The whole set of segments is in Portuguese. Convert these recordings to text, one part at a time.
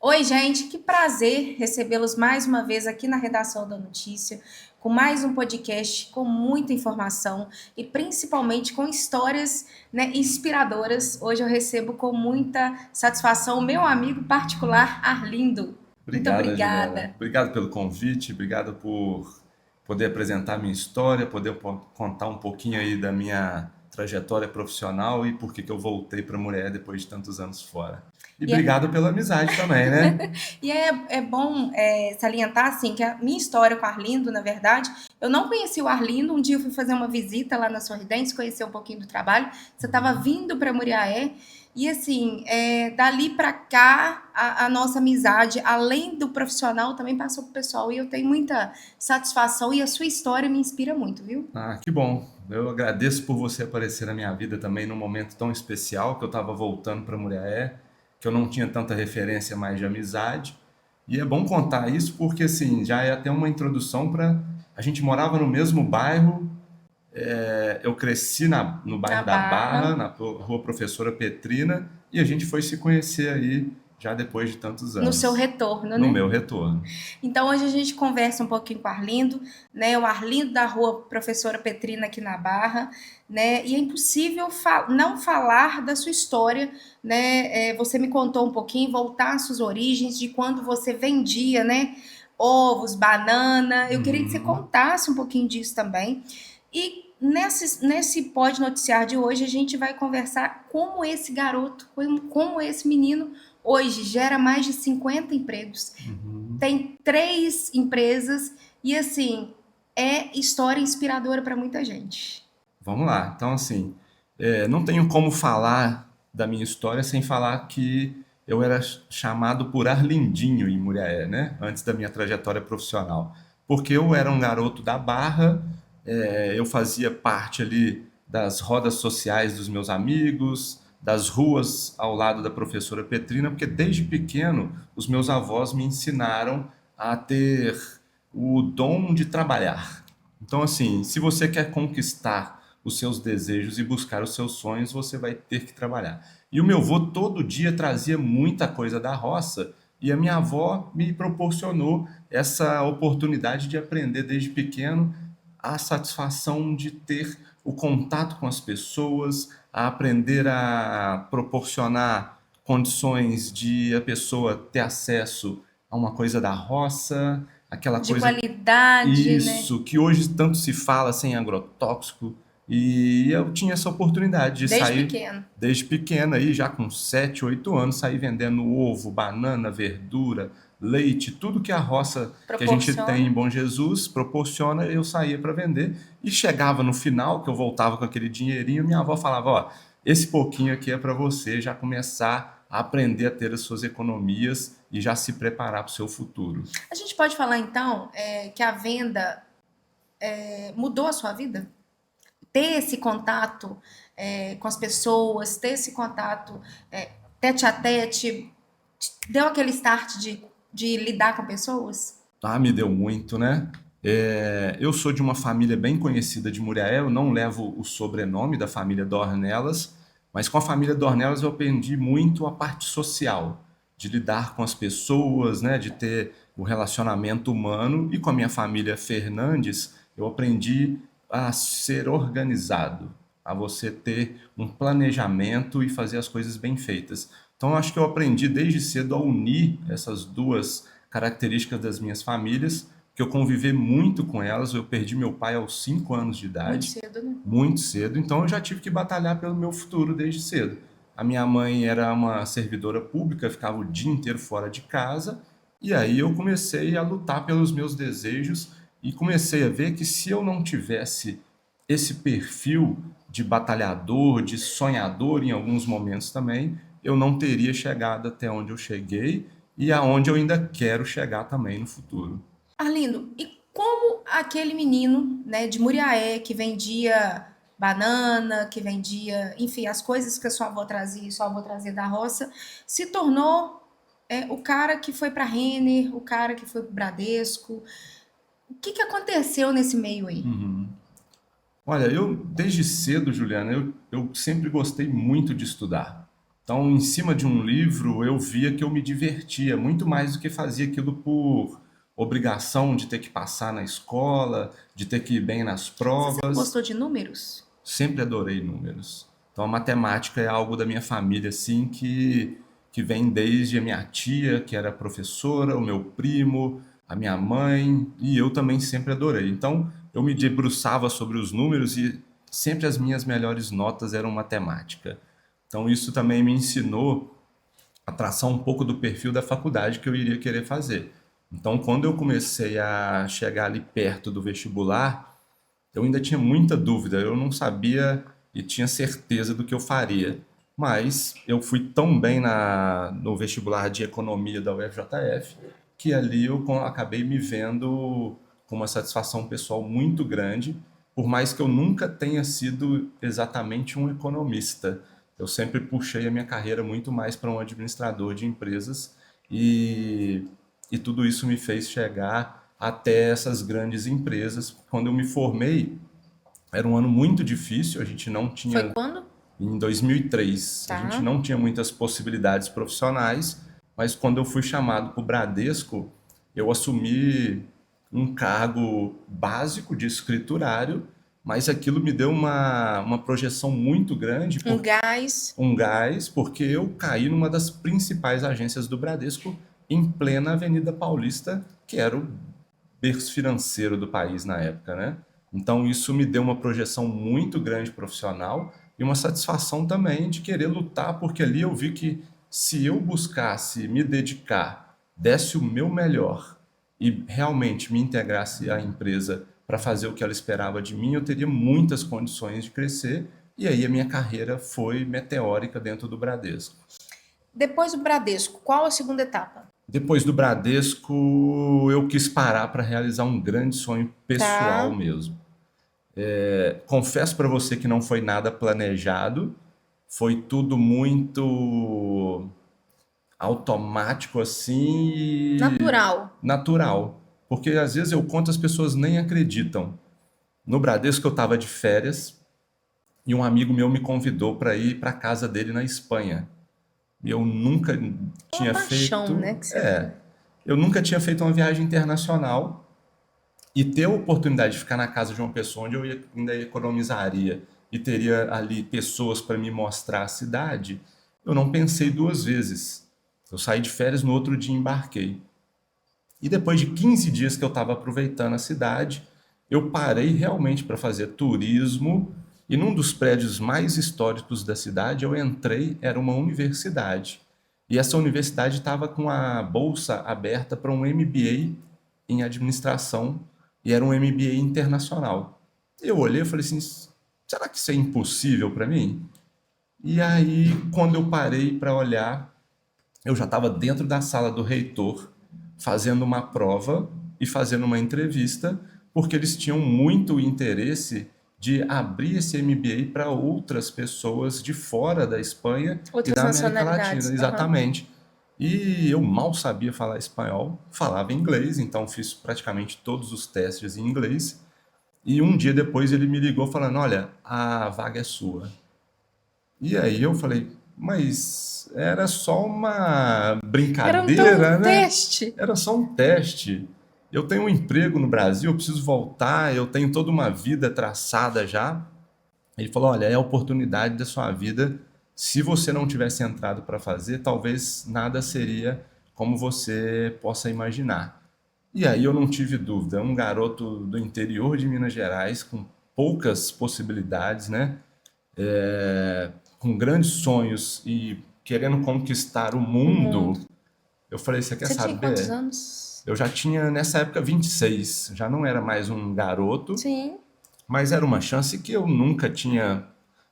Oi, gente, que prazer recebê-los mais uma vez aqui na redação da notícia, com mais um podcast com muita informação e principalmente com histórias, né, inspiradoras. Hoje eu recebo com muita satisfação o meu amigo particular, Arlindo. Muito Obrigado, Juliana. obrigada. Obrigado pelo convite, obrigado por poder apresentar minha história, poder contar um pouquinho aí da minha trajetória profissional e por que que eu voltei para a mulher depois de tantos anos fora. E E é, obrigado pela amizade também, né? e é bom salientar assim que a minha história com o Arlindo, na verdade, eu não conheci o Arlindo. Um dia eu fui fazer uma visita lá na Sorridentes, conhecer um pouquinho do trabalho. Você estava vindo para Muriaé e assim, dali para cá a nossa amizade, além do profissional, também passou pro pessoal e eu tenho muita satisfação e a sua história me inspira muito, viu? Ah, que bom. Eu agradeço por você aparecer na minha vida também num momento tão especial que eu estava voltando para Muriaé, que eu não tinha tanta referência mais de amizade. E é bom contar isso porque assim, já é até uma introdução para a gente morava no mesmo bairro. Eu cresci no Na bairro da Barra. Barra, na Rua Professora Petrina, e a gente foi se conhecer aí já depois de tantos No seu anos, retorno, no né? meu retorno. Então hoje a gente conversa um pouquinho com o Arlindo, né? O Arlindo da Rua Professora Petrina aqui na Barra, né? E é impossível não falar da sua história, né? Você me contou um pouquinho, voltar às suas origens, de quando você vendia, né? Ovos, banana. Eu queria que você Uhum. contasse um pouquinho disso também. E nesse Pode Noticiar de hoje, a gente vai conversar como esse garoto, como esse menino hoje gera mais de 50 empregos, Uhum. tem 3 empresas e assim é história inspiradora para muita gente. Vamos lá. Então, assim, não tenho como falar da minha história sem falar que eu era chamado por Arlindinho em Muriaé, né? Antes da minha trajetória profissional. Porque eu era um garoto da Barra, eu fazia parte ali das rodas sociais dos meus amigos, das ruas ao lado da professora Petrina, porque desde pequeno os meus avós me ensinaram a ter o dom de trabalhar. Então, assim, se você quer conquistar os seus desejos e buscar os seus sonhos, você vai ter que trabalhar. E o meu avô todo dia trazia muita coisa da roça e a minha avó me proporcionou essa oportunidade de aprender desde pequeno a satisfação de ter o contato com as pessoas, a aprender a proporcionar condições de a pessoa ter acesso a uma coisa da roça, aquela De coisa qualidade, né? isso, que hoje tanto se fala sem agrotóxico. E eu tinha essa oportunidade de Desde sair pequeno. desde pequena aí, já com 7 8 anos, sair vendendo ovo, banana, verdura, leite, tudo que a roça que a gente tem em Proporciona. Bom Jesus proporciona, eu saía para vender. E chegava no final, que eu voltava com aquele dinheirinho, minha avó falava, ó, esse pouquinho aqui é para você já começar a aprender a ter as suas economias e já se preparar para o seu futuro. A gente pode falar então que a venda mudou a sua vida? Ter esse contato com as pessoas, ter esse contato tete a tete, deu aquele start de lidar com pessoas? Ah, me deu muito, né? Eu sou de uma família bem conhecida de Muriaé, eu não levo o sobrenome da família Dornelas, mas com a família Dornelas eu aprendi muito a parte social, de lidar com as pessoas, né? De ter o relacionamento humano. E com a minha família Fernandes, eu aprendi a ser organizado, a você ter um planejamento e fazer as coisas bem feitas. Então, eu acho que eu aprendi desde cedo a unir essas duas características das minhas famílias, que eu convivi muito com elas. Eu perdi meu pai aos 5 anos de Muito idade, cedo, né? muito cedo, então eu já tive que batalhar pelo meu futuro desde cedo. A minha mãe era uma servidora pública, ficava o dia inteiro fora de casa, e aí eu comecei a lutar pelos meus desejos e comecei a ver que se eu não tivesse esse perfil de batalhador, de sonhador em alguns momentos também, eu não teria chegado até onde eu cheguei e aonde eu ainda quero chegar também no futuro. Arlindo, e como aquele menino, né, de Muriaé que vendia banana, que vendia, enfim, as coisas que a sua avó trazia e sua avó trazia da roça, se tornou o cara que foi para Renner, o cara que foi para Bradesco? O que aconteceu nesse meio aí? Uhum. Olha, eu desde cedo, Juliana, eu sempre gostei muito de estudar. Então, em cima de um livro, eu via que eu me divertia muito mais do que fazia aquilo por obrigação de ter que passar na escola, de ter que ir bem nas Você sempre provas. gostou de números? Sempre adorei números. Então, a matemática é algo da minha família, assim, que vem desde a minha tia, que era professora, o meu primo, a minha mãe, e eu também sempre adorei. Então, eu me debruçava sobre os números e sempre as minhas melhores notas eram matemática. Então, isso também me ensinou a traçar um pouco do perfil da faculdade que eu iria querer fazer. Então, quando eu comecei a chegar ali perto do vestibular, eu ainda tinha muita dúvida, eu não sabia e tinha certeza do que eu faria. Mas eu fui tão bem no vestibular de economia da UFJF que ali eu acabei me vendo com uma satisfação pessoal muito grande, por mais que eu nunca tenha sido exatamente um economista. Eu sempre puxei a minha carreira muito mais para um administrador de empresas e, e tudo isso me fez chegar até essas grandes empresas. Quando eu me formei, era um ano muito difícil, a gente não Foi tinha, quando? em 2003, a gente Tá. não tinha muitas possibilidades profissionais, mas quando eu fui chamado para o Bradesco, eu assumi um cargo básico de escriturário, mas aquilo me deu uma projeção muito grande, Um por gás. um gás, porque eu caí numa das principais agências do Bradesco, em plena Avenida Paulista, que era o berço financeiro do país na época, né? Então isso me deu uma projeção muito grande profissional e uma satisfação também de querer lutar, porque ali eu vi que se eu buscasse me dedicar, desse o meu melhor e realmente me integrasse à empresa para fazer o que ela esperava de mim, eu teria muitas condições de crescer. E aí a minha carreira foi meteórica dentro do Bradesco. Depois do Bradesco, qual a segunda etapa? Depois do Bradesco, eu quis parar para realizar um grande sonho pessoal Tá. mesmo. Confesso para você que não foi nada planejado, foi tudo muito automático assim e Natural. natural. Porque às vezes eu conto, as pessoas nem acreditam. No Bradesco eu estava de férias e um amigo meu me convidou para ir para a casa dele na Espanha. Eu nunca Uma tinha paixão, né, feito, que você foi. eu nunca tinha feito uma viagem internacional e ter a oportunidade de ficar na casa de uma pessoa onde ainda economizaria e teria ali pessoas para me mostrar a cidade, eu não pensei duas vezes. Eu saí de férias, no outro dia embarquei. E depois de 15 dias que eu estava aproveitando a cidade, eu parei realmente para fazer turismo e num dos prédios mais históricos da cidade eu entrei, era uma universidade. E essa universidade estava com a bolsa aberta para um MBA em administração e era um MBA internacional. Eu olhei e falei assim, será que isso é impossível para mim? E aí, quando eu parei para olhar, eu já estava dentro da sala do reitor, fazendo uma prova e fazendo uma entrevista, porque eles tinham muito interesse de abrir esse MBA para outras pessoas de fora da Espanha e Outras da América Latina, nacionalidades. Aham. exatamente. E eu mal sabia falar espanhol, falava inglês, então fiz praticamente todos os testes em inglês. E um dia depois ele me ligou falando: Olha, a vaga é sua. E aí eu falei, mas era só uma Era então um brincadeira, né? teste. Era só um teste. Eu tenho um emprego no Brasil, eu preciso voltar, eu tenho toda uma vida traçada já. Ele falou, olha, é a oportunidade da sua vida. Se você não tivesse entrado para fazer, talvez nada seria como você possa imaginar. E aí eu não tive dúvida, um garoto do interior de Minas Gerais, com poucas possibilidades, né? Com grandes sonhos e querendo conquistar o O mundo. mundo, eu falei, você quer Você tinha quantos saber? anos? Eu já tinha nessa época 26, já não era mais um garoto, Sim. mas era uma chance que eu nunca tinha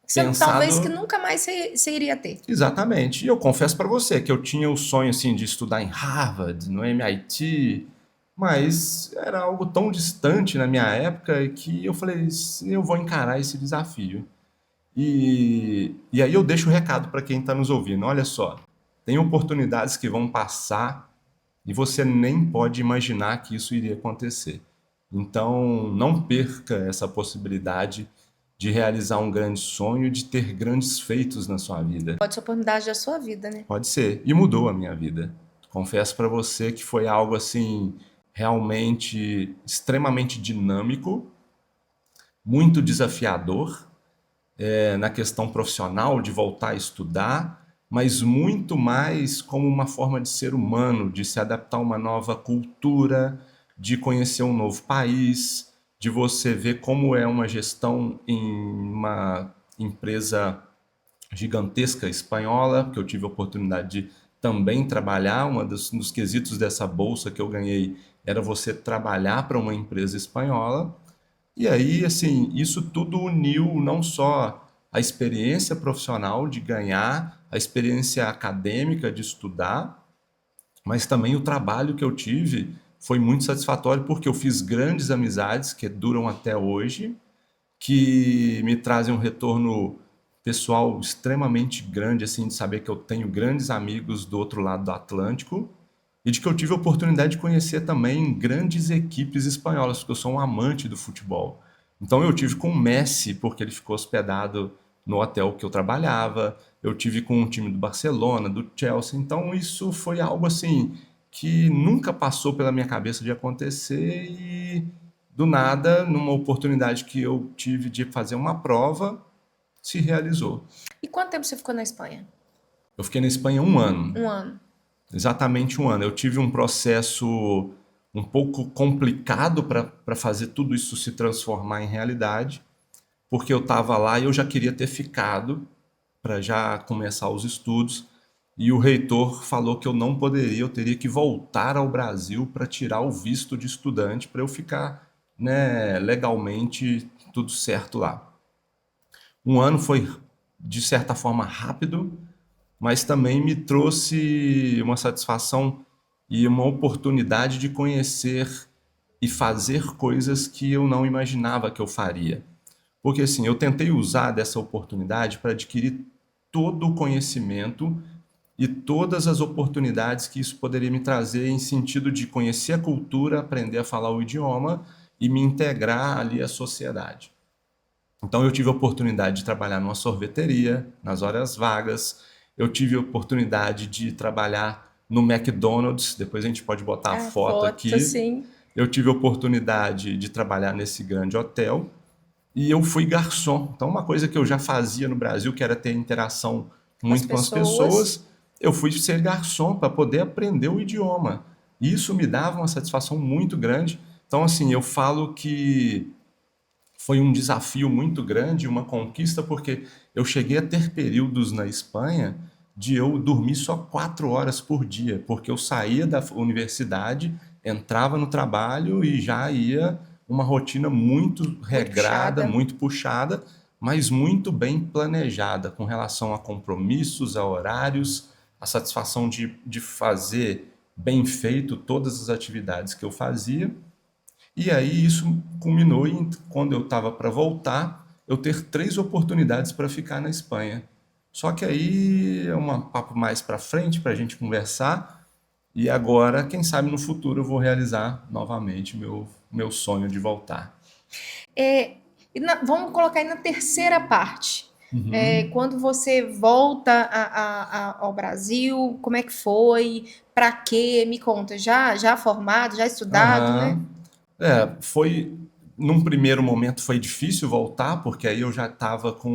Você, talvez que pensado nunca mais você iria ter. exatamente. E eu confesso para você que eu tinha o sonho assim de estudar em Harvard, no MIT, mas era algo tão distante na minha época que eu falei, eu vou encarar esse desafio. E aí eu deixo o recado para quem está nos ouvindo. Olha só, tem oportunidades que vão passar e você nem pode imaginar que isso iria acontecer. Então, não perca essa possibilidade de realizar um grande sonho, de ter grandes feitos na sua vida. Pode ser a oportunidade da sua vida, né? Pode ser. E mudou a minha vida. Confesso para você que foi algo assim realmente extremamente dinâmico, muito desafiador, na questão profissional de voltar a estudar, mas muito mais como uma forma de ser humano, de se adaptar a uma nova cultura, de conhecer um novo país, de você ver como é uma gestão em uma empresa gigantesca espanhola, que eu tive a oportunidade de também trabalhar. Dos quesitos dessa bolsa que eu ganhei era você trabalhar para uma empresa espanhola. E aí, assim, isso tudo uniu não só a experiência profissional de ganhar, a experiência acadêmica de estudar, mas também o trabalho que eu tive foi muito satisfatório porque eu fiz grandes amizades que duram até hoje, que me trazem um retorno pessoal extremamente grande, assim, de saber que eu tenho grandes amigos do outro lado do Atlântico e de que eu tive a oportunidade de conhecer também grandes equipes espanholas, porque eu sou um amante do futebol. Então eu tive com o Messi, porque ele ficou hospedado no hotel que eu trabalhava, eu tive com o time do Barcelona, do Chelsea, então isso foi algo assim que nunca passou pela minha cabeça de acontecer e do nada, numa oportunidade que eu tive de fazer uma prova, se realizou. E quanto tempo você ficou na Espanha? Eu fiquei na Espanha um ano, Um ano. exatamente um ano. Eu tive um processo um pouco complicado para fazer tudo isso se transformar em realidade, porque eu estava lá e eu já queria ter ficado para já começar os estudos. E o reitor falou que eu não poderia, eu teria que voltar ao Brasil para tirar o visto de estudante para eu ficar, né, legalmente tudo certo lá. Um ano foi, de certa forma, rápido, mas também me trouxe uma satisfação e uma oportunidade de conhecer e fazer coisas que eu não imaginava que eu faria. Porque assim, eu tentei usar dessa oportunidade para adquirir todo o conhecimento e todas as oportunidades que isso poderia me trazer em sentido de conhecer a cultura, aprender a falar o idioma e me integrar ali à sociedade. Então eu tive a oportunidade de trabalhar numa sorveteria, nas horas vagas, eu tive a oportunidade de trabalhar no McDonald's, depois a gente pode botar a Ah, foto foto, aqui. sim. Eu tive a oportunidade de trabalhar nesse grande hotel e eu fui garçom. Então uma coisa que eu já fazia no Brasil, que era ter interação Com as muito com as pessoas. pessoas, eu fui ser garçom para poder aprender o idioma. E isso me dava uma satisfação muito grande. Então assim, eu falo que foi um desafio muito grande, uma conquista, porque eu cheguei a ter períodos na Espanha de eu dormir só 4 horas por dia, porque eu saía da universidade, entrava no trabalho e já ia uma rotina muito Muito regrada, puxada. muito puxada, mas muito bem planejada com relação a compromissos, a horários, a satisfação de fazer bem feito todas as atividades que eu fazia. E aí isso culminou em, quando eu estava para voltar, eu ter 3 oportunidades para ficar na Espanha. Só que aí é um papo mais para frente para a gente conversar. E agora, quem sabe no futuro eu vou realizar novamente meu sonho de voltar. É, vamos colocar aí na terceira parte. Uhum. Quando você volta ao Brasil, como é que foi? Para quê? Me conta. Já formado, já estudado, né? Aham. Foi. Num primeiro momento foi difícil voltar, porque aí eu já estava com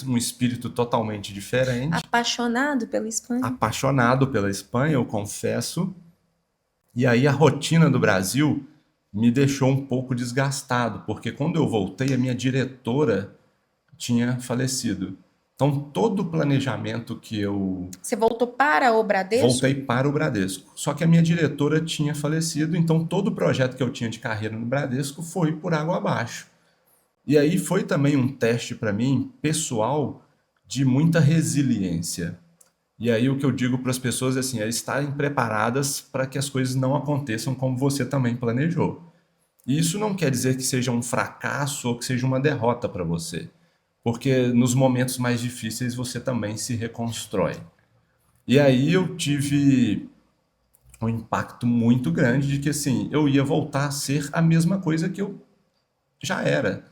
um espírito totalmente diferente, Apaixonado pela Espanha. apaixonado pela Espanha, eu confesso. E aí a rotina do Brasil me deixou um pouco desgastado, porque quando eu voltei, a minha diretora tinha falecido. Então, todo o planejamento que eu Você voltou para o voltei Bradesco? para o Bradesco. Só que a minha diretora tinha falecido, então todo o projeto que eu tinha de carreira no Bradesco foi por água abaixo. E aí foi também um teste para mim, pessoal, de muita resiliência. E aí o que eu digo para as pessoas é assim, é estarem preparadas para que as coisas não aconteçam como você também planejou. E isso não quer dizer que seja um fracasso ou que seja uma derrota para você, porque nos momentos mais difíceis você também se reconstrói. E aí eu tive um impacto muito grande de que assim, eu ia voltar a ser a mesma coisa que eu já era.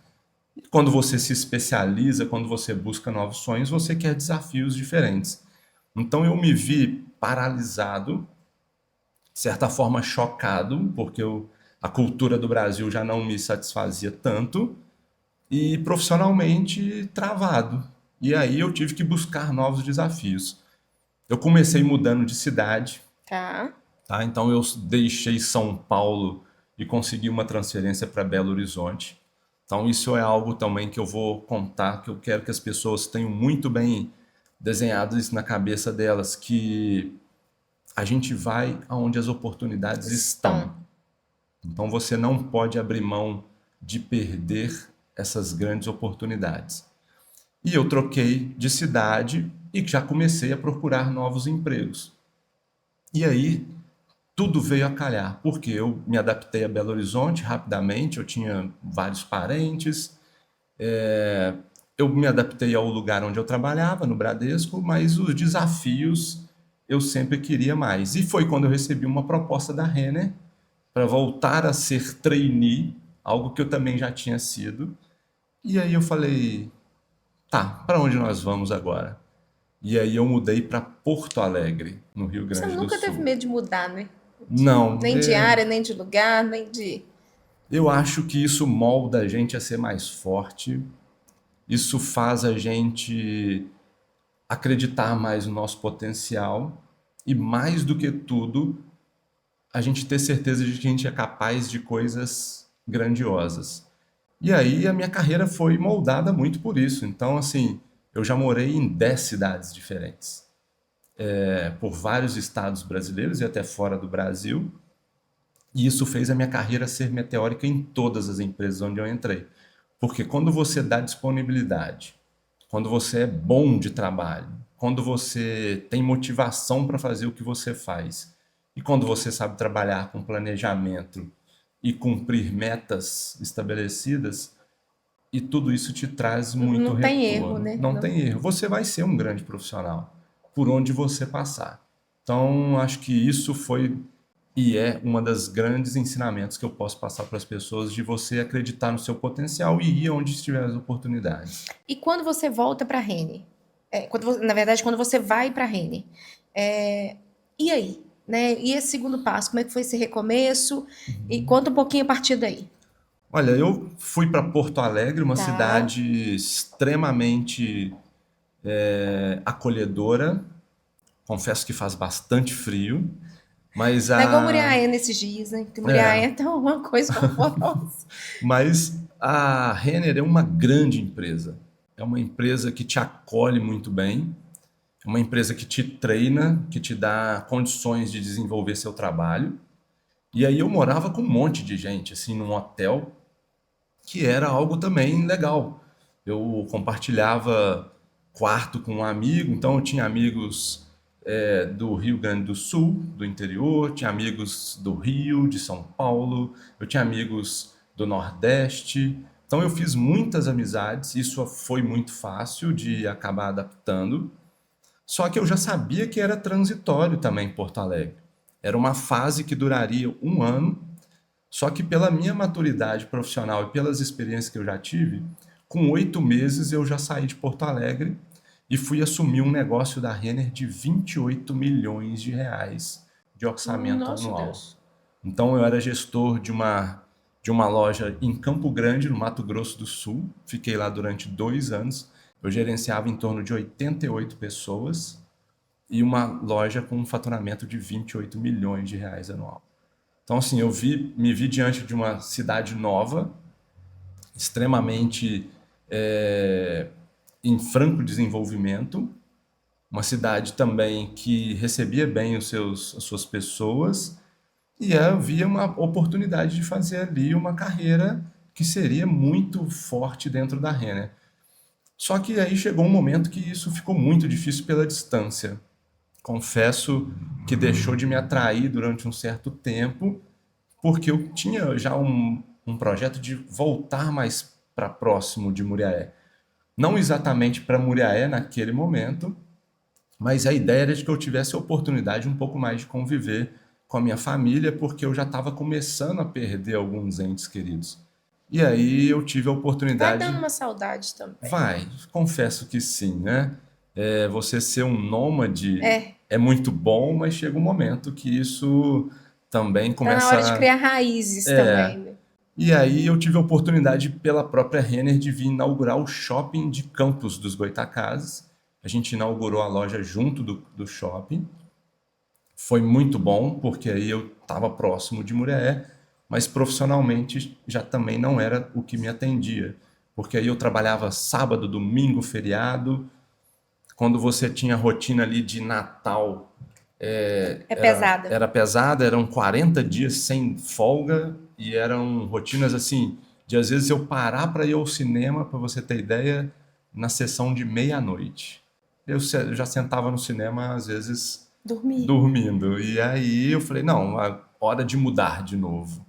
Quando você se especializa, quando você busca novos sonhos, você quer desafios diferentes. Então eu me vi paralisado, de certa forma chocado, porque a cultura do Brasil já não me satisfazia tanto, e profissionalmente travado. E aí eu tive que buscar novos desafios. Eu comecei mudando de cidade, Tá. tá? Então eu deixei São Paulo e consegui uma transferência para Belo Horizonte. Então isso é algo também que eu vou contar, que eu quero que as pessoas tenham muito bem desenhado isso na cabeça delas, que a gente vai aonde as oportunidades estão. Estão. Então você não pode abrir mão de perder essas grandes oportunidades. E eu troquei de cidade e já comecei a procurar novos empregos. E aí tudo veio a calhar, porque eu me adaptei a Belo Horizonte rapidamente, eu tinha vários parentes, eu me adaptei ao lugar onde eu trabalhava, no Bradesco, mas os desafios eu sempre queria mais. E foi quando eu recebi uma proposta da Renner para voltar a ser trainee, algo que eu também já tinha sido. E aí eu falei, tá, para onde nós vamos agora? E aí eu mudei para Porto Alegre, no Rio Você Grande do nunca teve Sul. medo de mudar, né? Não, Nem de área, nem de lugar, nem de. eu acho que isso molda a gente a ser mais forte, isso faz a gente acreditar mais no nosso potencial e, mais do que tudo, a gente ter certeza de que a gente é capaz de coisas grandiosas. E aí a minha carreira foi moldada muito por isso. Então, assim, eu já morei em 10 cidades diferentes, por vários estados brasileiros e até fora do Brasil. E isso fez a minha carreira ser meteórica em todas as empresas onde eu entrei. Porque quando você dá disponibilidade, quando você é bom de trabalho, quando você tem motivação para fazer o que você faz, e quando você sabe trabalhar com planejamento e cumprir metas estabelecidas, e tudo isso te traz muito Não tem erro, retorno. né? Não tem erro. Você vai ser um grande profissional por onde você passar. Então, acho que isso foi e é uma das grandes ensinamentos que eu posso passar para as pessoas de você acreditar no seu potencial e ir onde estiver as oportunidades. E quando você volta para Rene, na verdade, quando você vai para Rene, e aí? Né? E esse segundo passo, como é que foi esse recomeço? E conta um pouquinho a partir daí. Olha, eu fui para Porto Alegre, uma Tá. cidade extremamente acolhedora. Confesso que faz bastante frio, mas Não é igual a Muriaé nesses dias, né? Porque é, Muriaé tá uma coisa horrorosa. mas a Renner é uma grande empresa. É uma empresa que te acolhe muito bem, é uma empresa que te treina, que te dá condições de desenvolver seu trabalho. E aí eu morava com um monte de gente, assim, num hotel, que era algo também legal. Eu compartilhava quarto com um amigo, então eu tinha amigos do Rio Grande do Sul, do interior, tinha amigos do Rio, de São Paulo, eu tinha amigos do Nordeste. Então eu fiz muitas amizades, isso foi muito fácil de acabar adaptando. Só que eu já sabia que era transitório também em Porto Alegre. Era uma fase que duraria um ano, só que pela minha maturidade profissional e pelas experiências que eu já tive, com 8 meses eu já saí de Porto Alegre e fui assumir um negócio da Renner de 28 milhões de reais de orçamento Nossa anual. Deus. Então eu era gestor de uma loja em Campo Grande, no Mato Grosso do Sul. Fiquei lá durante 2 anos. Eu gerenciava em torno de 88 pessoas e uma loja com um faturamento de 28 milhões de reais anual. Então, assim, me vi diante de uma cidade nova, extremamente é, em franco desenvolvimento, uma cidade também que recebia bem as suas pessoas, e havia uma oportunidade de fazer ali uma carreira que seria muito forte dentro da Renner. Só que aí chegou um momento que isso ficou muito difícil pela distância. Confesso que deixou de me atrair durante um certo tempo, porque eu tinha já um projeto de voltar mais para próximo de Muriaé. Não exatamente para Muriaé naquele momento, mas a ideia era de que eu tivesse a oportunidade um pouco mais de conviver com a minha família, porque eu já estava começando a perder alguns entes queridos. E aí eu tive a Vai dando oportunidade. uma saudade também. Vai, confesso que sim, né? Você ser um nômade É, é muito bom, mas chega um momento que isso também tá na hora de começa. criar raízes É. também, né? E aí eu tive a oportunidade pela própria Renner de vir inaugurar o shopping de Campos dos Goytacazes. A gente inaugurou a loja junto do shopping. Foi muito bom, porque aí eu estava próximo de Muriaé, mas profissionalmente já também não era o que me atendia. Porque aí eu trabalhava sábado, domingo, feriado. Quando você tinha rotina ali de Natal, É pesada. era pesada, eram 40 dias sem folga e eram rotinas assim, de às vezes eu parar para ir ao cinema, para você ter ideia, na sessão de meia-noite. Já sentava no cinema, às vezes, Dormir. dormindo. E aí eu falei, não, a hora de mudar de novo.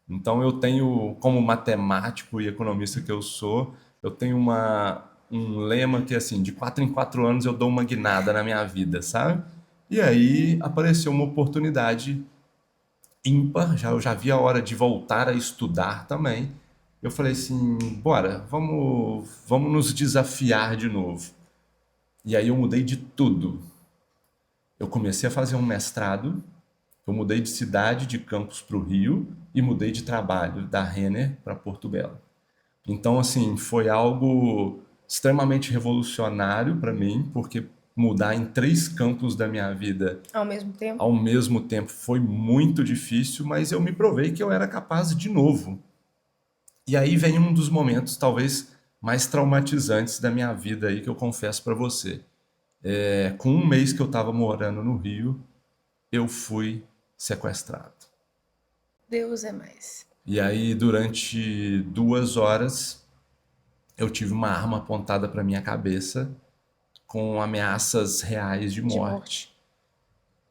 Então eu tenho, como matemático e economista que eu sou, eu tenho um lema que assim, de 4 em 4 anos eu dou uma guinada na minha vida, sabe? E aí apareceu uma oportunidade ímpar, eu já vi a hora de voltar a estudar também. Eu falei assim, bora, vamos nos desafiar de novo. E aí eu mudei de tudo. Eu comecei a fazer um mestrado, eu mudei de cidade, de Campos para o Rio, e mudei de trabalho da Renner para Porto Belo. Então, assim, foi algo extremamente revolucionário para mim, porque mudar em 3 campos da minha vida Ao mesmo tempo. ao mesmo tempo foi muito difícil, mas eu me provei que eu era capaz de novo. E aí vem um dos momentos talvez mais traumatizantes da minha vida aí que eu confesso para você. Com um mês que eu estava morando no Rio, eu fui sequestrado. Deus é mais. E aí durante 2 horas eu tive uma arma apontada para minha cabeça com ameaças reais de De morte. morte.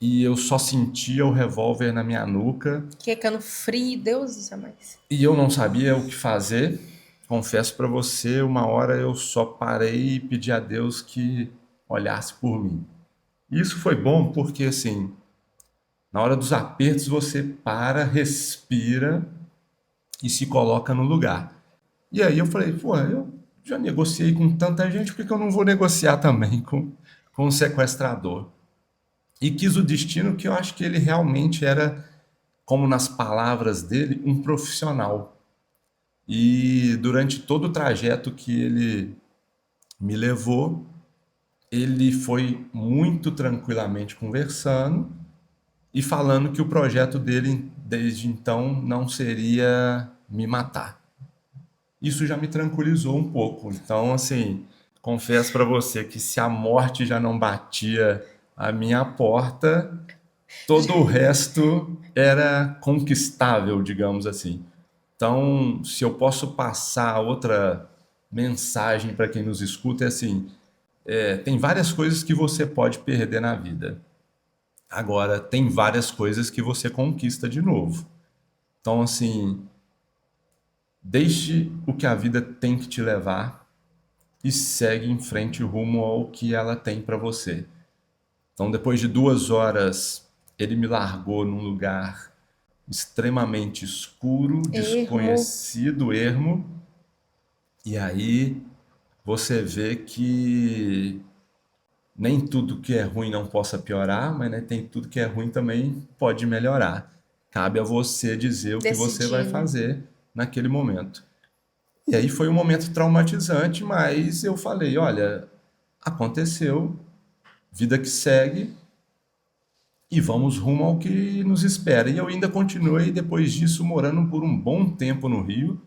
E eu só sentia o revólver na minha nuca Quecando frio, Deus é mais. e eu não sabia o que fazer. Confesso para você, uma hora eu só parei e pedi a Deus que olhasse por mim. E isso foi bom porque, assim, na hora dos apertos você para, respira e se coloca no lugar. E aí eu falei, pô, eu já negociei com tanta gente, por que eu não vou negociar também com o sequestrador? E quis o destino que eu acho que ele realmente era, como nas palavras dele, um profissional. E durante todo o trajeto que ele me levou, ele foi muito tranquilamente conversando e falando que o projeto dele desde então não seria me matar. Isso já me tranquilizou um pouco. Então, assim, confesso para você que se a morte já não batia a minha porta, todo o resto era conquistável, digamos assim. Então, se eu posso passar outra mensagem para quem nos escuta, é assim: tem várias coisas que você pode perder na vida. Agora, tem várias coisas que você conquista de novo. Então, assim, deixe o que a vida tem que te levar e segue em frente rumo ao que ela tem para você. Então, depois de 2 horas, ele me largou num lugar extremamente escuro, Ermo. desconhecido, ermo. E aí você vê que nem tudo que é ruim não possa piorar, mas né, tem tudo que é ruim também pode melhorar. Cabe a você dizer o que você vai Decidir, né? fazer naquele momento. E aí foi um momento traumatizante, mas eu falei, olha, aconteceu, vida que segue e vamos rumo ao que nos espera. E eu ainda continuei depois disso morando por um bom tempo no Rio,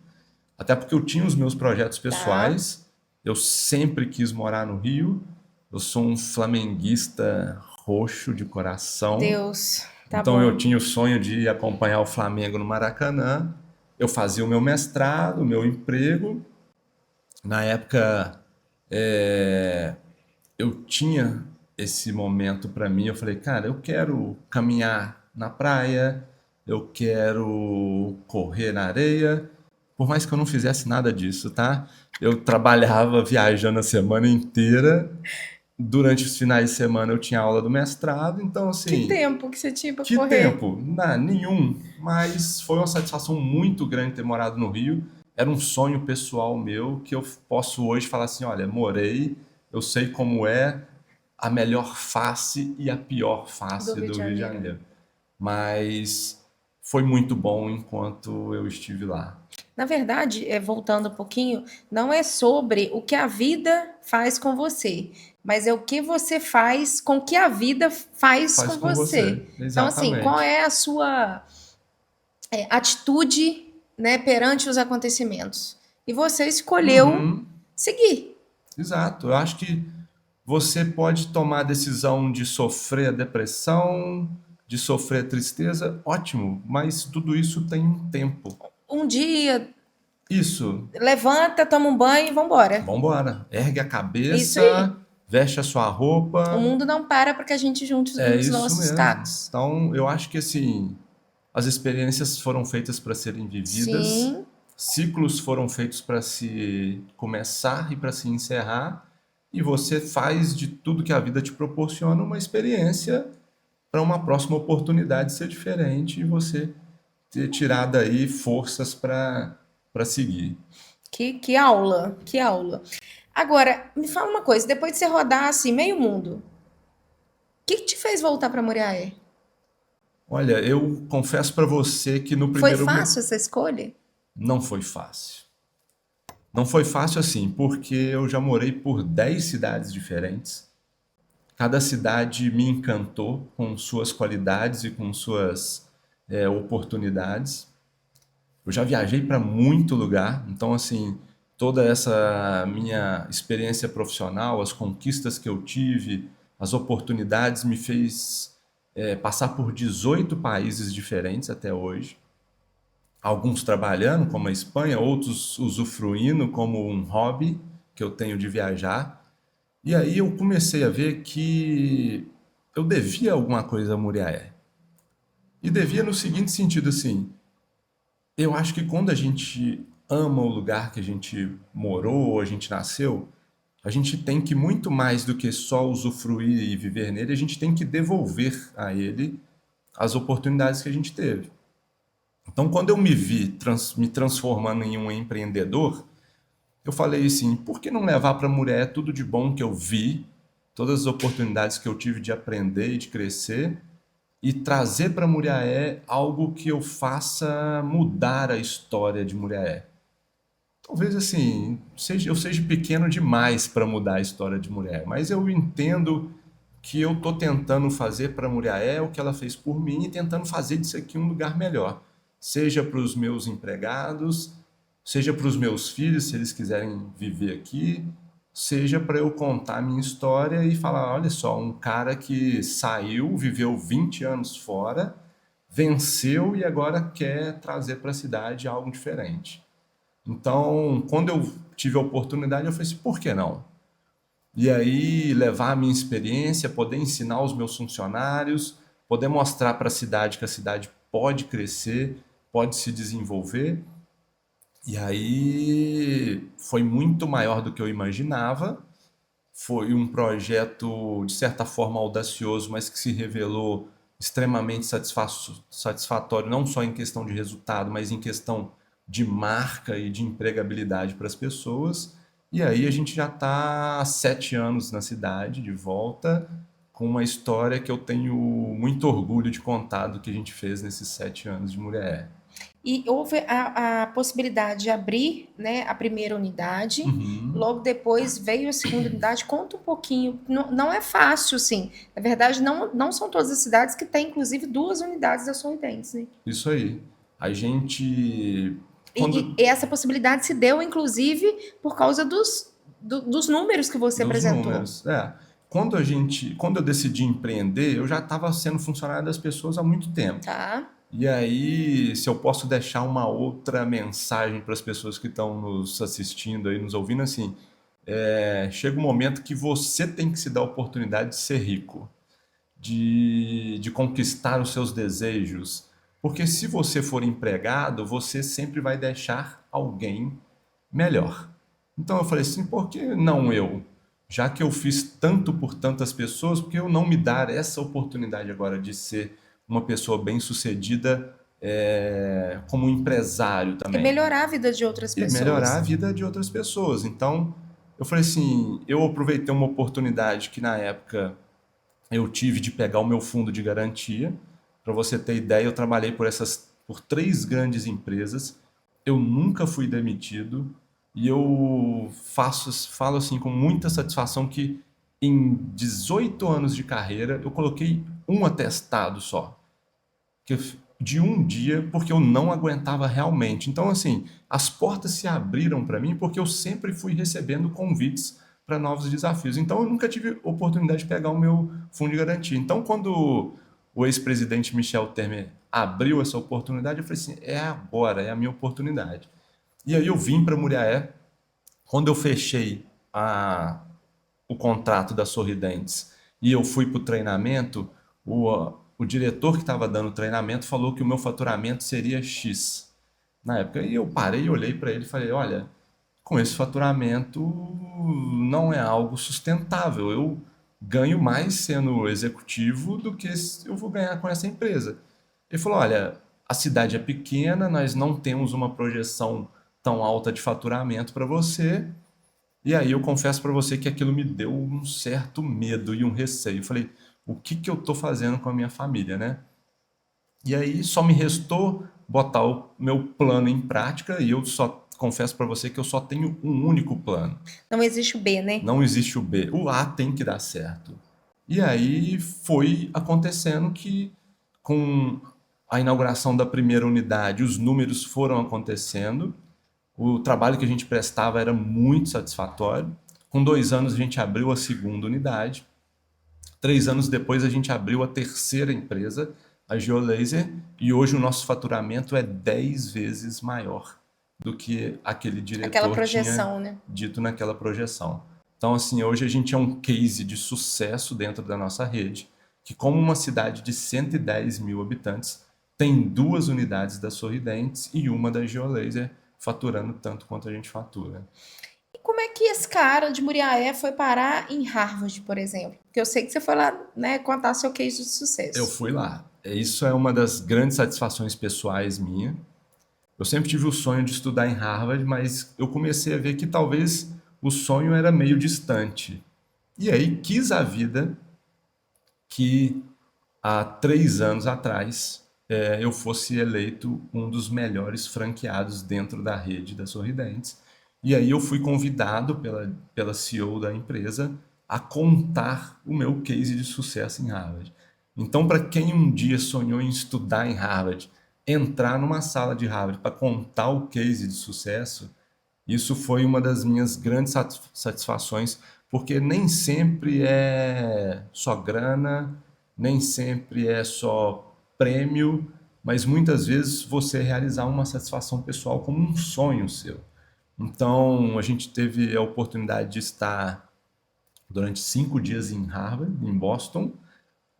até porque eu tinha os meus projetos Tá. pessoais, eu sempre quis morar no Rio, eu sou um flamenguista roxo de coração, Deus. Tá então eu bom. tinha o sonho de acompanhar o Flamengo no Maracanã, eu fazia o meu mestrado, o meu emprego. Na época, eu tinha esse momento para mim, eu falei, cara, eu quero caminhar na praia, eu quero correr na areia, por mais que eu não fizesse nada disso, tá? Eu trabalhava viajando a semana inteira, durante os finais de semana eu tinha aula do mestrado, então Que assim, tempo que você tinha pra que correr? tempo? Nenhum, mas foi uma satisfação muito grande ter morado no Rio. era um sonho pessoal meu que eu posso hoje falar assim, olha, morei, eu sei como é a melhor face e a pior Do face Rio de do Rio de Janeiro. Janeiro. Mas foi muito bom enquanto eu estive lá. Na verdade, voltando um pouquinho, não é sobre o que a vida faz com você, mas é o que você faz com o que a vida faz Faz com com você. você, Então, assim, qual exatamente. é a sua atitude, né, perante os acontecimentos? E você escolheu Uhum, seguir. exato. Eu acho que você pode tomar a decisão de sofrer a depressão, de sofrer a tristeza, ótimo, mas tudo isso tem um tempo. Um dia, Isso, levanta, toma um banho e vambora. vambora. Ergue a Isso aí. cabeça, veste a sua O roupa, mundo não para para que a gente junte é os isso nossos mesmo. cacos. Então, eu acho que assim, as experiências foram feitas para serem vividas, Sim, ciclos foram feitos para se começar e para se encerrar, e você faz de tudo que a vida te proporciona uma experiência para uma próxima oportunidade ser diferente e você ter tirado aí forças para seguir. que aula, que aula. Agora, me fala uma coisa, depois de você rodar assim meio mundo, o que te fez voltar para Moriaé? Olha, eu confesso para você que no Foi primeiro fácil essa escolha? não foi fácil. Não foi fácil assim, porque eu já morei por 10 cidades diferentes. Cada cidade me encantou com suas qualidades e com suas oportunidades. Eu já viajei para muito lugar, então assim, toda essa minha experiência profissional, as conquistas que eu tive, as oportunidades me fez passar por 18 países diferentes até hoje. Alguns trabalhando, como a Espanha, outros usufruindo como um hobby que eu tenho de viajar. E aí eu comecei a ver que eu devia alguma coisa a Muriaé. E devia no seguinte sentido assim, eu acho que quando a gente ama o lugar que a gente morou, ou a gente nasceu, a gente tem que muito mais do que só usufruir e viver nele, a gente tem que devolver a ele as oportunidades que a gente teve. Então, quando eu me vi me transformando em um empreendedor, eu falei assim: por que não levar para a mulher tudo de bom que eu vi, todas as oportunidades que eu tive de aprender e de crescer, e trazer para Muriaé algo que eu faça mudar a história de Muriaé? Talvez assim, eu seja pequeno demais para mudar a história de Muriaé, mas eu entendo que eu estou tentando fazer para Muriaé o que ela fez por mim e tentando fazer disso aqui um lugar melhor. Seja para os meus empregados, seja para os meus filhos, se eles quiserem viver aqui, seja para eu contar a minha história e falar, olha só, um cara que saiu, viveu 20 anos fora, venceu e agora quer trazer para a cidade algo diferente. Então, quando eu tive a oportunidade, eu falei assim, por que não? E aí levar a minha experiência, poder ensinar os meus funcionários, poder mostrar para a cidade que a cidade pode crescer, pode se desenvolver. E aí foi muito maior do que eu imaginava. Foi um projeto, de certa forma, audacioso, mas que se revelou extremamente satisfatório, não só em questão de resultado, mas em questão de marca e de empregabilidade para as pessoas. E aí a gente já está há 7 anos na cidade, de volta, com uma história que eu tenho muito orgulho de contar do que a gente fez nesses 7 anos de Murié. E houve a possibilidade de abrir, né, a primeira unidade, Uhum, logo depois veio a segunda unidade. Conta um pouquinho, não, não é fácil, sim. Na verdade, não, não são todas as cidades que têm, inclusive, duas unidades da Sorridentes, né? isso aí. A gente, E quando essa possibilidade se deu, inclusive, por causa dos números que você dos apresentou, números. Quando eu decidi empreender, eu já estava sendo funcionário das pessoas há muito tempo. tá? E aí, se eu posso deixar uma outra mensagem para as pessoas que estão nos assistindo aí, nos ouvindo, assim, chega um momento que você tem que se dar a oportunidade de ser rico, de conquistar os seus desejos. Porque se você for empregado, você sempre vai deixar alguém melhor. Então eu falei assim, por que não eu? Já que eu fiz tanto por tantas pessoas, por que eu não me dar essa oportunidade agora de ser uma pessoa bem-sucedida como empresário E também, melhorar a vida de outras e melhorar a pessoas. vida de outras pessoas. Então, eu falei assim, eu aproveitei uma oportunidade que na época eu tive de pegar o meu fundo de garantia. Para você ter ideia, eu trabalhei por três grandes empresas. Eu nunca fui demitido e eu falo assim com muita satisfação que em 18 anos de carreira eu coloquei um atestado só de um dia porque eu não aguentava realmente. Então, assim, as portas se abriram para mim porque eu sempre fui recebendo convites para novos desafios. Então, eu nunca tive oportunidade de pegar o meu fundo de garantia. Então, quando o ex-presidente Michel Temer abriu essa oportunidade, eu falei assim: é agora, é a minha oportunidade. E aí eu vim para Muriaé. Quando eu fechei a, o contrato da Sorridentes e eu fui para o treinamento, o diretor que estava dando o treinamento falou que o meu faturamento seria X na época. E eu parei, olhei para ele e falei: olha, com esse faturamento não é algo sustentável. Eu ganho mais sendo executivo do que eu vou ganhar com essa empresa. Ele falou: olha, a cidade é pequena, nós não temos uma projeção tão alta de faturamento para você. E aí eu confesso para você que aquilo me deu um certo medo e um receio. Eu falei: o que que eu estou fazendo com a minha família, né? E aí só me restou botar o meu plano em prática e eu só confesso para você que eu só tenho um único plano. Não existe o B, né? Não existe o B. O A tem que dar certo. E aí foi acontecendo que com a inauguração da primeira unidade, os números foram acontecendo. O trabalho que a gente prestava era muito satisfatório. Com 2 anos a gente abriu a segunda unidade. 3 anos depois a gente abriu a terceira empresa, a Geolaser, e hoje o nosso faturamento é 10 vezes maior do que aquele Aquela diretor tinha projeção, né? dito naquela projeção. Então, assim, hoje a gente é um case de sucesso dentro da nossa rede, que como uma cidade de 110 mil habitantes, tem 2 unidades da Sorridentes e uma da Geolaser, faturando tanto quanto a gente fatura. E como é que esse cara de Muriaé foi parar em Harvard, por exemplo? Porque eu sei que você foi lá, né, contar seu case de Eu sucesso. fui lá. Isso é uma das grandes satisfações pessoais minha. Eu sempre tive o sonho de estudar em Harvard, mas eu comecei a ver que talvez o sonho era meio distante. E aí quis a vida que há 3 anos atrás eu fosse eleito um dos melhores franqueados dentro da rede da Sorridentes. E aí eu fui convidado pela CEO da empresa a contar o meu case de sucesso em Harvard. Então, para quem um dia sonhou em estudar em Harvard, entrar numa sala de Harvard para contar o case de sucesso, isso foi uma das minhas grandes satisfações, porque nem sempre é só grana, nem sempre é só prêmio, mas muitas vezes você realizar uma satisfação pessoal como um sonho seu. Então, a gente teve a oportunidade de estar durante 5 dias em Harvard, em Boston,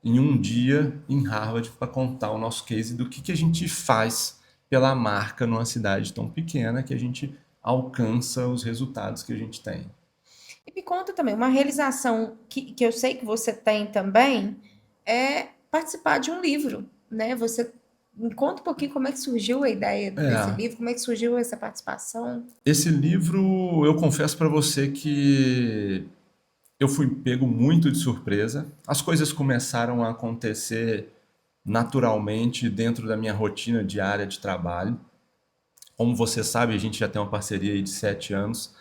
em um dia em Harvard para contar o nosso case do que a gente faz pela marca numa cidade tão pequena que a gente alcança os resultados que a gente tem. E me conta também, uma realização que eu sei que você tem também é participar de um livro, né? Você me conta um pouquinho como é que surgiu a ideia desse É, livro, como é que surgiu essa participação. esse livro, eu confesso para você que eu fui pego muito de surpresa. As coisas começaram a acontecer naturalmente dentro da minha rotina diária de trabalho. Como você sabe, a gente já tem uma parceria aí de 7 anos.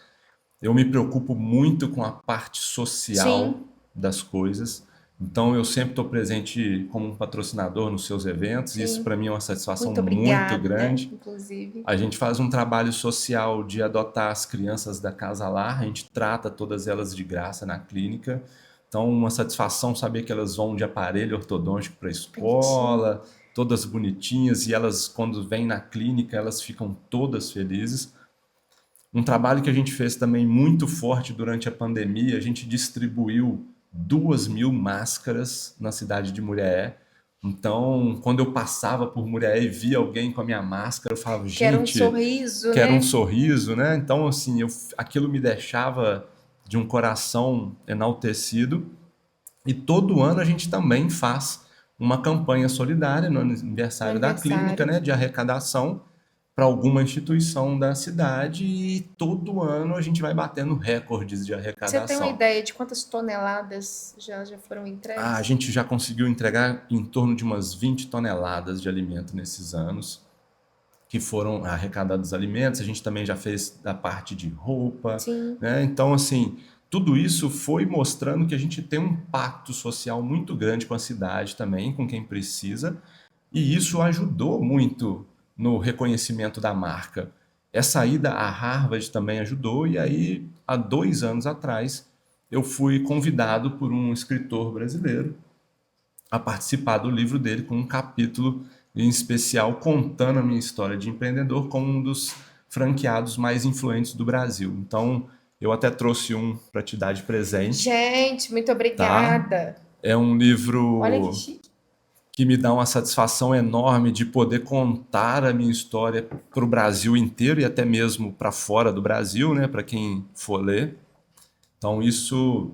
Eu me preocupo muito com a parte social Sim, das coisas. Então, eu sempre estou presente como um patrocinador nos seus eventos. Isso, sim. para mim, é uma satisfação Muito muito obrigada, grande. inclusive. A gente faz um trabalho social de adotar as crianças da Casa Lar. A gente trata todas elas de graça na clínica. Então, uma satisfação saber que elas vão de aparelho ortodôntico para a Bonitinho. escola, todas bonitinhas, e elas, quando vêm na clínica, elas ficam todas felizes. Um trabalho que a gente fez também muito forte durante a pandemia, a gente distribuiu 2.000 máscaras na cidade de Muriaé. Então, quando eu passava por Muriaé e via alguém com a minha máscara, eu falava: Que era um gente, sorriso, quero um né? sorriso, né? Então, assim, aquilo me deixava de um coração enaltecido. E todo ano a gente também faz uma campanha solidária no No aniversário da clínica, aniversário. né, de arrecadação para alguma instituição da cidade e todo ano a gente vai batendo recordes de Você tem uma arrecadação. ideia de quantas toneladas já foram A entregues? gente já conseguiu entregar em torno de umas 20 toneladas de alimento nesses anos que foram arrecadados alimentos. A gente também já fez da parte de roupa, Sim. né? Então, assim, tudo isso foi mostrando que a gente tem um pacto social muito grande com a cidade também, com quem precisa, e isso ajudou muito no reconhecimento da marca. Essa ida a Harvard também ajudou, e aí, há 2 anos atrás, eu fui convidado por um escritor brasileiro a participar do livro dele com um capítulo em especial contando a minha história de empreendedor como um dos franqueados mais influentes do Brasil. Então, eu até trouxe um para te dar de presente, Gente, muito tá? obrigada. É um Olha que livro chique. que me dá uma satisfação enorme de poder contar a minha história para o Brasil inteiro e até mesmo para fora do Brasil, né, para quem for ler. Então, isso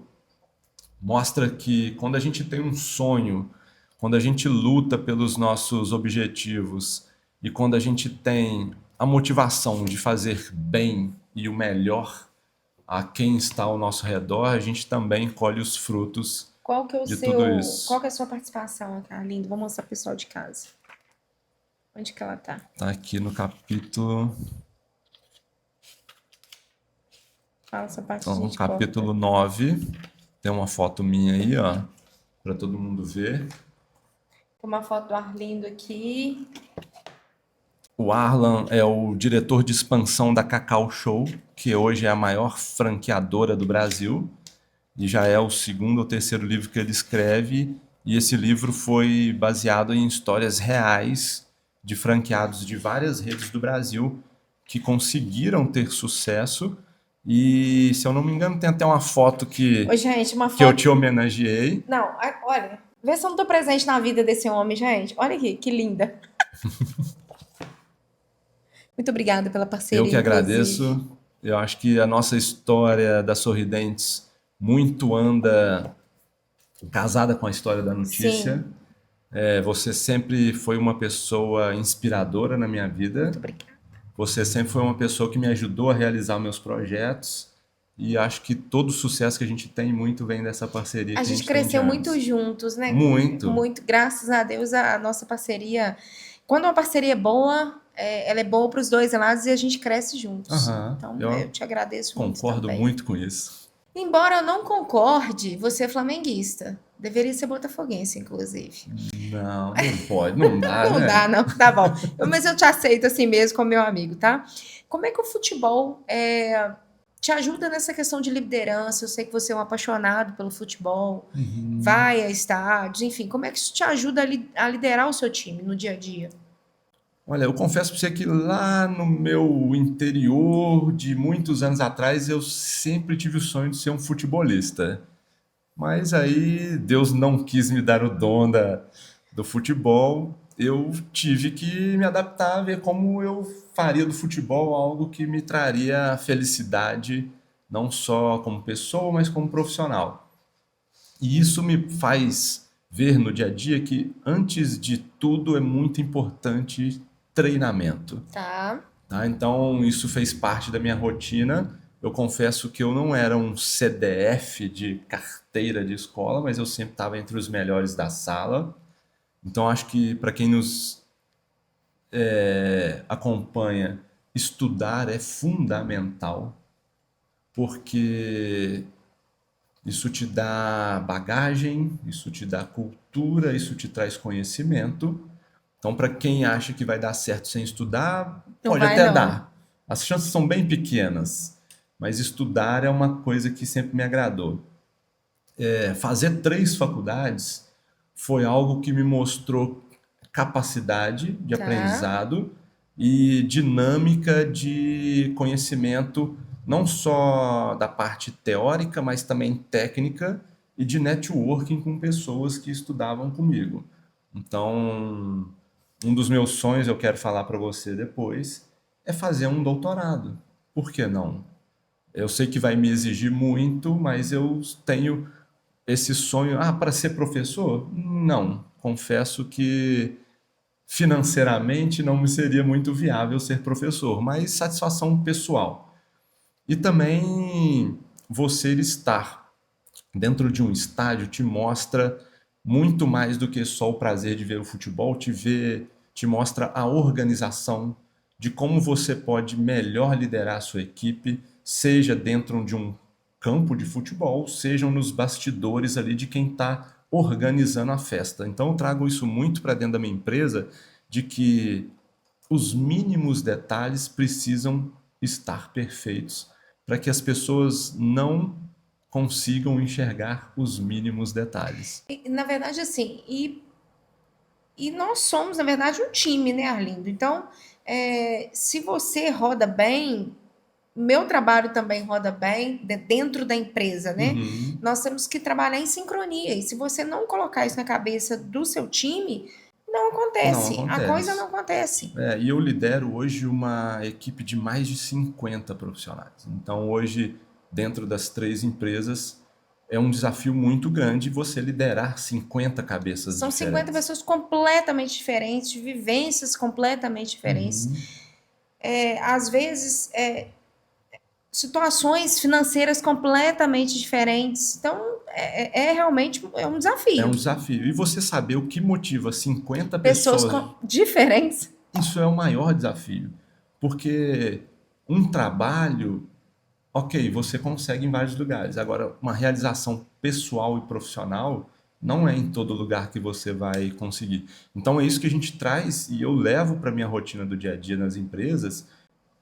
mostra que quando a gente tem um sonho, quando a gente luta pelos nossos objetivos e quando a gente tem a motivação de fazer bem e o melhor a quem está ao nosso redor, a gente também colhe os frutos Qual que é o de tudo seu, qual isso. que é a sua participação, Carlindo? Vou mostrar pro pessoal de casa. Onde que ela tá? Está aqui no capítulo, Fala essa parte a então, gente corta. capítulo 9. Tem uma foto minha aí, ó, para todo mundo ver. Tem uma foto do Arlindo aqui. O Arlan é o diretor de expansão da Cacau Show, que hoje é a maior franqueadora do Brasil, e já é o segundo ou terceiro livro que ele escreve, e esse livro foi baseado em histórias reais de franqueados de várias redes do Brasil que conseguiram ter sucesso. E, se eu não me engano, tem até uma foto Ô, gente, uma que eu foto. te homenageei. Não, olha. Vê se eu não tô presente na vida desse homem, gente. Olha aqui, que linda. Muito obrigada pela Eu parceria, que inclusive. agradeço. Eu acho que a nossa história da Sorridentes muito anda casada com a história da notícia. Sim, Você sempre foi uma pessoa inspiradora na minha muito vida. obrigada. Você sempre foi uma pessoa que me ajudou a realizar meus projetos. E acho que todo o sucesso que a gente tem muito vem dessa parceria A que a gente gente tem de cresceu muito anos. juntos, né? Muito. Muito, graças a Deus, a nossa parceria. Quando uma parceria é boa, ela é boa para os dois lados e a gente cresce juntos. Aham, Então, eu eu te agradeço muito concordo também. muito com isso. Embora eu não concorde, você é flamenguista. Deveria ser botafoguense, inclusive. Não, não pode, não dá, Não dá, né? não, tá bom. Mas eu te aceito assim mesmo como meu amigo, tá? Como é que o futebol te ajuda nessa questão de liderança? Eu sei que você é um apaixonado pelo futebol, vai a estádios, enfim. Como é que isso te ajuda a liderar o seu time no dia a dia? Olha, eu confesso para você que lá no meu interior, de muitos anos atrás, eu sempre tive o sonho de ser um futebolista. Mas aí Deus não quis me dar o dom do futebol. Eu tive que me adaptar, ver como eu faria do futebol algo que me traria felicidade, não só como pessoa, mas como profissional. E isso me faz ver no dia a dia que, antes de tudo, é muito importante treinamento. Tá? Tá? Então, isso fez parte da minha rotina. Eu confesso que eu não era um CDF de carteira de escola, mas eu sempre estava entre os melhores da sala. Então, acho que para quem nos acompanha, estudar é fundamental, porque isso te dá bagagem, isso te dá cultura, isso te traz conhecimento. Então, para quem acha que vai dar certo sem estudar, Não pode vai, até não. dar. As chances são bem pequenas, mas estudar é uma coisa que sempre me agradou. Fazer 3 faculdades foi algo que me mostrou capacidade de Tá? aprendizado e dinâmica de conhecimento, não só da parte teórica, mas também técnica e de networking com pessoas que estudavam comigo. Então, um dos meus sonhos, eu quero falar para você depois, é fazer um doutorado. Por que não? Eu sei que vai me exigir muito, mas eu tenho esse sonho. Ah, para ser professor? Não. confesso que financeiramente não me seria muito viável ser professor, mas satisfação pessoal. E também você estar dentro de um estádio te mostra muito mais do que só o prazer de ver o futebol, te mostra a organização de como você pode melhor liderar a sua equipe, seja dentro de um campo de futebol, sejam nos bastidores ali de quem está organizando a festa. Então eu trago isso muito para dentro da minha empresa, de que os mínimos detalhes precisam estar perfeitos para que as pessoas não consigam enxergar os mínimos detalhes. Na verdade, assim, e nós somos, na verdade, um time, né, Arlindo? Então, se você roda bem, meu trabalho também roda bem dentro da empresa, né? Uhum. Nós temos que trabalhar em sincronia. E se você não colocar isso na cabeça do seu time, não Não acontece. A coisa não acontece. acontece. E eu lidero hoje uma equipe de mais de 50 profissionais. Então, hoje, dentro das 3 empresas, é um desafio muito grande você liderar 50 cabeças São 50 diferentes. pessoas completamente diferentes, de vivências completamente diferentes. Uhum. Às vezes, situações financeiras completamente diferentes. Então, realmente um É um desafio. desafio. E você saber o que motiva 50 Pessoas pessoas, diferentes. isso é o maior desafio. Porque um trabalho, ok, você consegue em vários lugares. Agora, uma realização pessoal e profissional não é em todo lugar que você vai conseguir. Então é isso que a gente traz e eu levo para minha rotina do dia a dia nas empresas.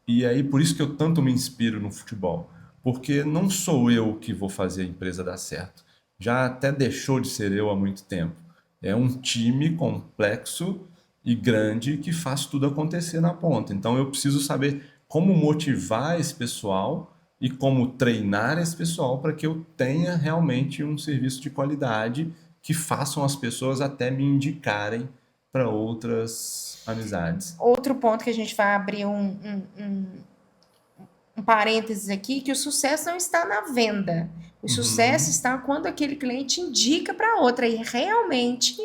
E aí por isso que eu tanto me inspiro no futebol, porque não sou eu que vou fazer a empresa dar certo. Já até deixou de ser eu há muito tempo. É um time complexo e grande que faz tudo acontecer na ponta. Então eu preciso saber como motivar esse pessoal e como treinar esse pessoal para que eu tenha realmente um serviço de qualidade que façam as pessoas até me indicarem para outras amizades. Outro ponto que a gente vai abrir um parênteses aqui, que o sucesso não está na venda. O sucesso Uhum. está quando aquele cliente indica para outra e realmente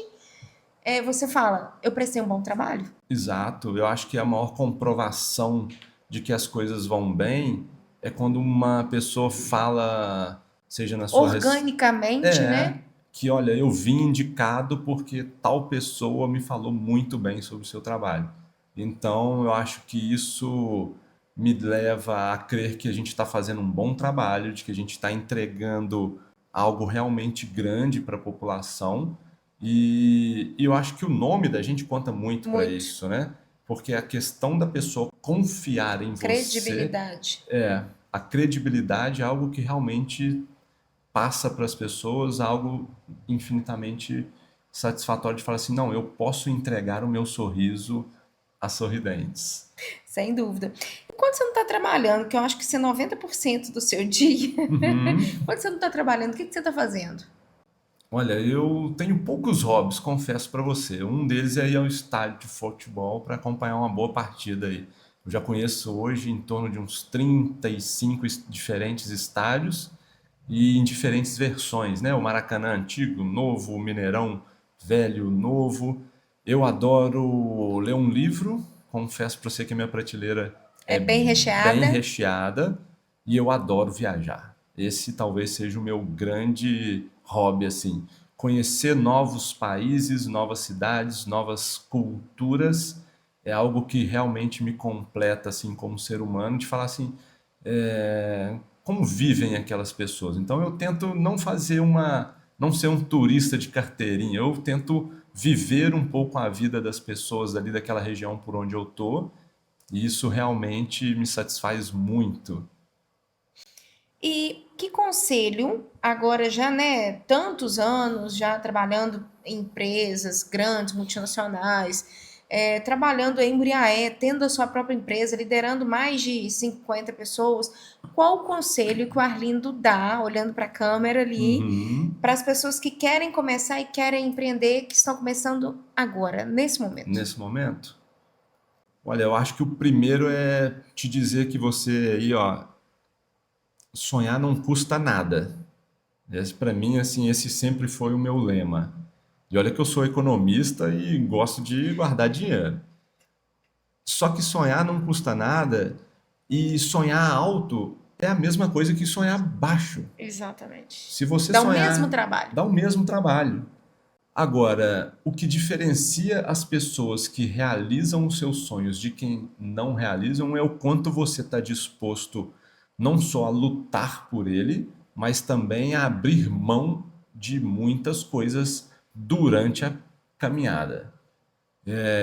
você fala, eu prestei um bom trabalho. Exato, eu acho que a maior comprovação de que as coisas vão bem é quando uma pessoa fala, seja na sua Organicamente, é, né? que olha, eu vim indicado porque tal pessoa me falou muito bem sobre o seu trabalho. Então, eu acho que isso me leva a crer que a gente está fazendo um bom trabalho, de que a gente está entregando algo realmente grande para a população. E eu acho que o nome da gente conta muito para Muito. isso, né? Porque a questão da pessoa confiar em você, Credibilidade. a credibilidade é algo que realmente passa para as pessoas algo infinitamente satisfatório de falar assim, não, eu posso entregar o meu sorriso a sorridentes. Sem dúvida. E quando você não está trabalhando, que eu acho que isso é 90% do seu dia, Uhum. quando você não está trabalhando, o que você está fazendo? Olha, eu tenho poucos hobbies, confesso para você. Um deles é ir ao estádio de futebol para acompanhar uma boa partida aí. Eu já conheço hoje em torno de uns 35 diferentes estádios e em diferentes versões, né? O Maracanã antigo, novo, o Mineirão velho, novo. Eu adoro ler um livro, confesso para você que a minha prateleira É é bem bem recheada? recheada e eu adoro viajar. Esse talvez seja o meu grande hobby, assim, conhecer novos países, novas cidades, novas culturas é algo que realmente me completa, assim, como ser humano, de falar assim, como vivem aquelas pessoas. Então eu tento não ser um turista de carteirinha, eu tento viver um pouco a vida das pessoas ali daquela região por onde eu tô, e isso realmente me satisfaz muito. E que conselho, agora já, né, tantos anos já trabalhando em empresas grandes, multinacionais, trabalhando em Muriaé, tendo a sua própria empresa, liderando mais de 50 pessoas, qual o conselho que o Arlindo dá, olhando para a câmera ali, Uhum. para as pessoas que querem começar e querem empreender, que estão começando agora, nesse momento? Nesse momento, olha, eu acho que o primeiro é te dizer que você aí, ó, sonhar não custa nada. Esse para mim, assim, esse sempre foi o meu lema. E olha que eu sou economista e gosto de guardar dinheiro. Só que sonhar não custa nada e sonhar alto é a mesma coisa que sonhar baixo. Exatamente. Se você Dá o mesmo sonhar, trabalho. dá o mesmo trabalho. Agora, o que diferencia as pessoas que realizam os seus sonhos de quem não realizam é o quanto você está disposto não só a lutar por ele, mas também a abrir mão de muitas coisas durante a caminhada.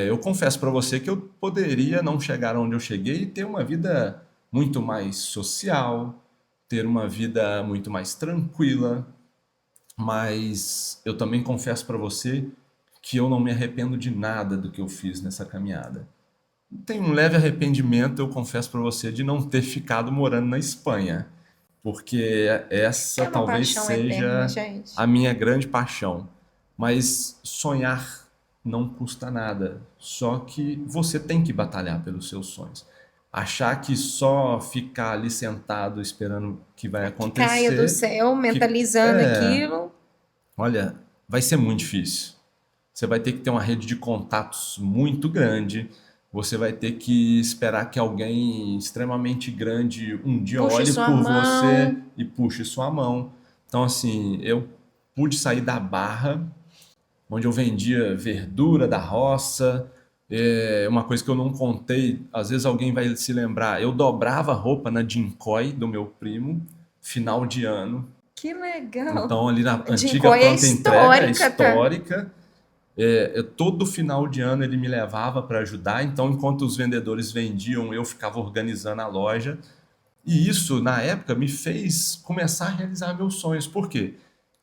Eu confesso para você que eu poderia não chegar onde eu cheguei e ter uma vida muito mais social, ter uma vida muito mais tranquila, mas eu também confesso para você que eu não me arrependo de nada do que eu fiz nessa caminhada. Tenho um leve arrependimento, eu confesso para você, de não ter ficado morando na Espanha, porque essa É uma talvez paixão eterna, seja gente. a minha grande paixão. Mas sonhar não custa nada, só que você tem que batalhar pelos seus sonhos. Achar que só ficar ali sentado esperando que vai Que caia do acontecer, céu, que mentalizando aquilo. olha, vai ser muito difícil. Você vai ter que ter uma rede de contatos muito grande. Você vai ter que esperar que alguém extremamente grande um dia Puxe olhe sua por você mão. e puxe sua mão. Então, assim, eu pude sair da Barra, onde eu vendia verdura da roça. Uma coisa que eu não contei, às vezes alguém vai se lembrar, eu dobrava roupa na Jinkoy do meu primo, final de ano. Que legal. Então, ali na antiga Jinkoy é pronta entrega, histórica, tá? histórica, todo final de ano ele me levava para ajudar. Então, enquanto os vendedores vendiam, eu ficava organizando a loja. E isso, na época, me fez começar a realizar meus sonhos. Por quê?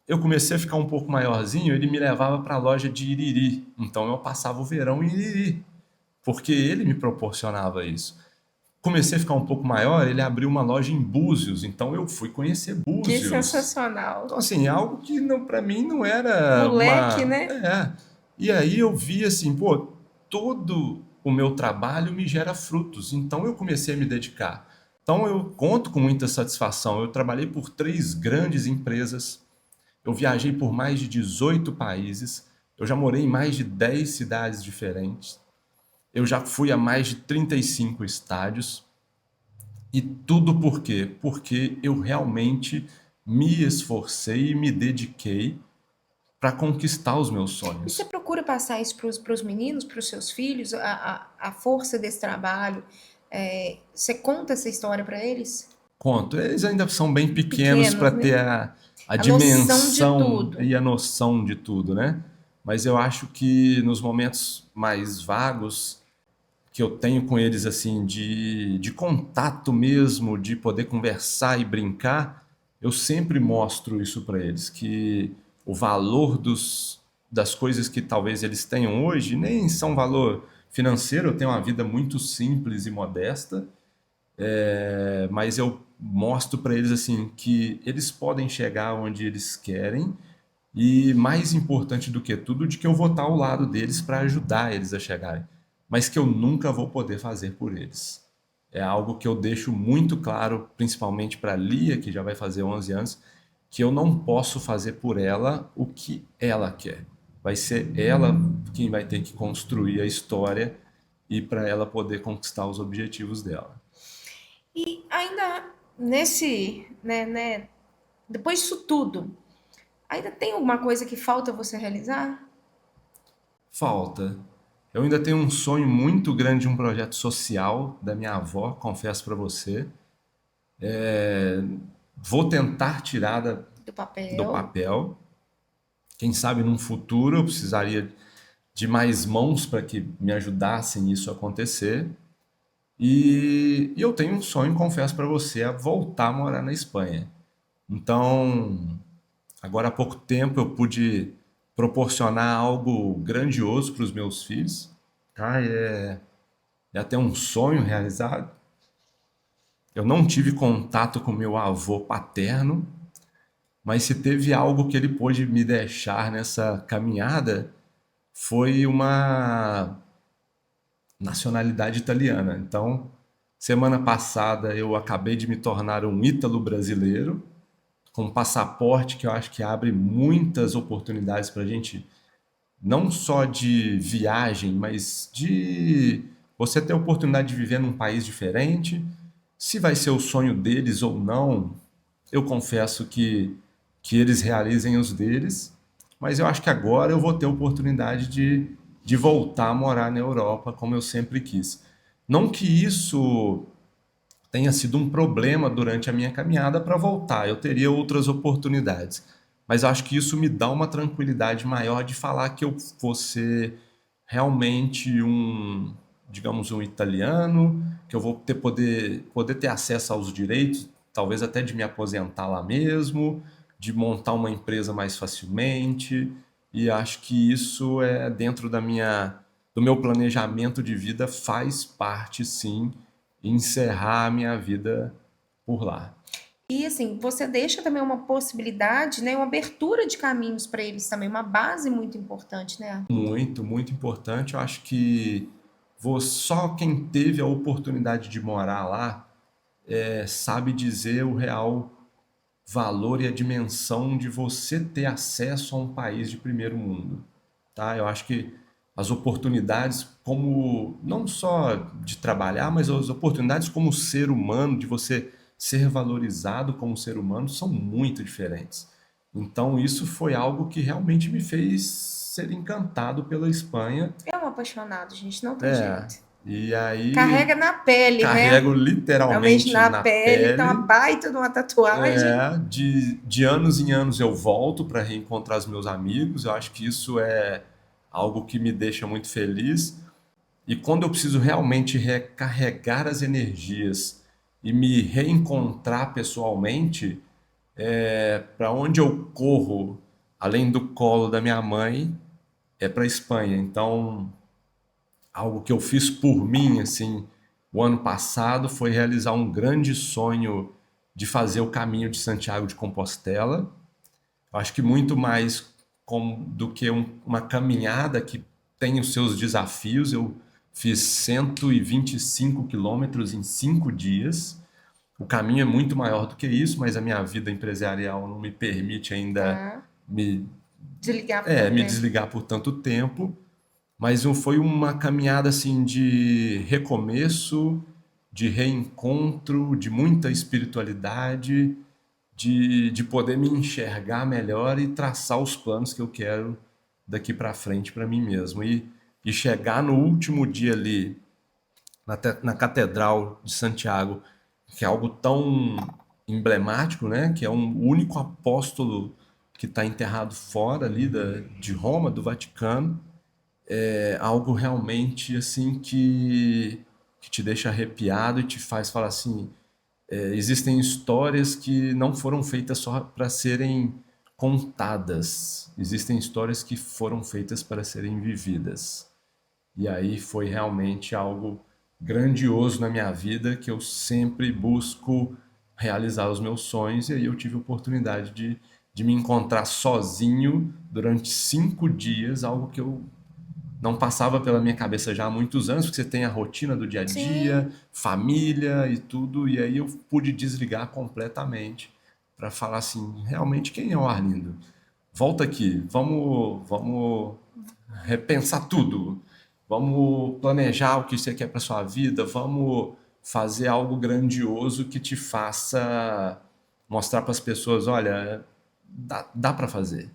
Eu comecei a ficar um pouco maiorzinho, ele me levava para a loja de Iriri. Então, eu passava o verão em Iriri, porque ele me proporcionava isso. Comecei a ficar um pouco maior, ele abriu uma loja em Búzios, então eu fui conhecer Que Búzios. sensacional. Então, assim, algo que para mim não era Moleque, uma. né? E aí eu vi assim, pô, todo o meu trabalho me gera frutos, então eu comecei a me dedicar. Então eu conto com muita satisfação. Eu trabalhei por 3 grandes empresas, eu viajei por mais de 18 países, eu já morei em mais de 10 cidades diferentes, eu já fui a mais de 35 estádios. E tudo por quê? Porque eu realmente me esforcei e me dediquei para conquistar os meus E você sonhos. procura passar isso para os meninos, para os seus filhos, a força desse trabalho? Você conta essa história para eles? Conto, eles ainda são bem pequenos para Pequenos, ter né? a A noção de dimensão tudo. e a noção de tudo, né? Mas eu acho que nos momentos mais vagos que eu tenho com eles, assim, de contato mesmo, de poder conversar e brincar, eu sempre mostro isso para eles, que o valor das coisas que talvez eles tenham hoje nem são valor financeiro. Eu tenho uma vida muito simples e modesta, mas eu mostro para eles assim que eles podem chegar onde eles querem e mais importante do que tudo, de que eu vou estar ao lado deles para ajudar eles a chegarem, mas que eu nunca vou poder fazer por eles. É algo que eu deixo muito claro, principalmente para a Lia, que já vai fazer 11 anos, que eu não posso fazer por ela o que ela quer. Vai ser ela quem vai ter que construir a história e para ela poder conquistar os objetivos dela. E ainda depois disso tudo, ainda tem alguma coisa que falta você realizar? Falta. Eu ainda tenho um sonho muito grande de um projeto social da minha avó, confesso para você. Vou tentar tirar Do do papel. papel. Quem sabe num futuro eu precisaria de mais mãos para que me ajudassem isso a acontecer. E eu tenho um sonho, confesso para você, a voltar a morar na Espanha. Então, agora há pouco tempo eu pude proporcionar algo grandioso para os meus filhos. Tá? É até um sonho realizado. Eu não tive contato com meu avô paterno, mas se teve algo que ele pôde me deixar nessa caminhada, foi uma nacionalidade italiana. Então, semana passada eu acabei de me tornar um ítalo brasileiro, com um passaporte que eu acho que abre muitas oportunidades para a gente não só de viagem, mas de você ter a oportunidade de viver num país diferente. Se vai ser o sonho deles ou não, eu confesso que eles realizem os deles, mas eu acho que agora eu vou ter a oportunidade de voltar a morar na Europa, como eu sempre quis. Não que isso tenha sido um problema durante a minha caminhada para voltar, eu teria outras oportunidades. Mas eu acho que isso me dá uma tranquilidade maior de falar que eu vou ser realmente um, digamos, um italiano, que eu vou poder ter acesso aos direitos, talvez até de me aposentar lá mesmo, de montar uma empresa mais facilmente. E acho que isso é dentro do meu planejamento de vida, faz parte sim, encerrar a minha vida por lá. E assim, você deixa também uma possibilidade, né, uma abertura de caminhos para eles também, uma base muito importante, né? Muito, muito importante. Eu acho que só quem teve a oportunidade de morar lá sabe dizer o real valor e a dimensão de você ter acesso a um país de primeiro mundo, tá? Eu acho que as oportunidades como não só de trabalhar, mas as oportunidades como ser humano, de você ser valorizado como ser humano, são muito diferentes. Então isso foi algo que realmente me fez ser encantado pela Espanha. É um apaixonado, gente, não tem É, jeito. e aí Carrega na pele, né? carrego Realmente literalmente na na pele, tem uma pele. baita de uma tatuagem. De anos em anos eu volto para reencontrar os meus amigos. Eu acho que isso é algo que me deixa muito feliz. E quando eu preciso realmente recarregar as energias e me reencontrar pessoalmente, para onde eu corro, além do colo da minha mãe, é para a Espanha. Então, algo que eu fiz por mim, assim, o ano passado foi realizar um grande sonho de fazer o caminho de Santiago de Compostela. Eu acho que muito mais do que uma caminhada que tem os seus desafios. Eu fiz 125 quilômetros em 5 dias. O caminho é muito maior do que isso, mas a minha vida empresarial não me permite ainda Ah, me, desligar por tanto me tempo. desligar por tanto tempo. Mas foi uma caminhada assim de recomeço, de reencontro, de muita espiritualidade, de poder me enxergar melhor e traçar os planos que eu quero daqui para frente para mim mesmo. E chegar no último dia ali na Catedral de Santiago, que é algo tão emblemático, né? Que é o único apóstolo que está enterrado fora ali de Roma, do Vaticano, é algo realmente assim que te deixa arrepiado e te faz falar assim, existem histórias que não foram feitas só para serem contadas, existem histórias que foram feitas para serem vividas. E aí foi realmente algo grandioso na minha vida, que eu sempre busco realizar os meus sonhos, e aí eu tive a oportunidade de me encontrar sozinho durante 5 dias, algo que eu não passava pela minha cabeça já há muitos anos, porque você tem a rotina do dia a dia, Sim. família e tudo, e aí eu pude desligar completamente para falar assim, realmente quem é o Arlindo? Volta aqui, vamos repensar tudo, vamos planejar o que você quer para sua vida, vamos fazer algo grandioso que te faça mostrar para as pessoas, olha, dá para fazer.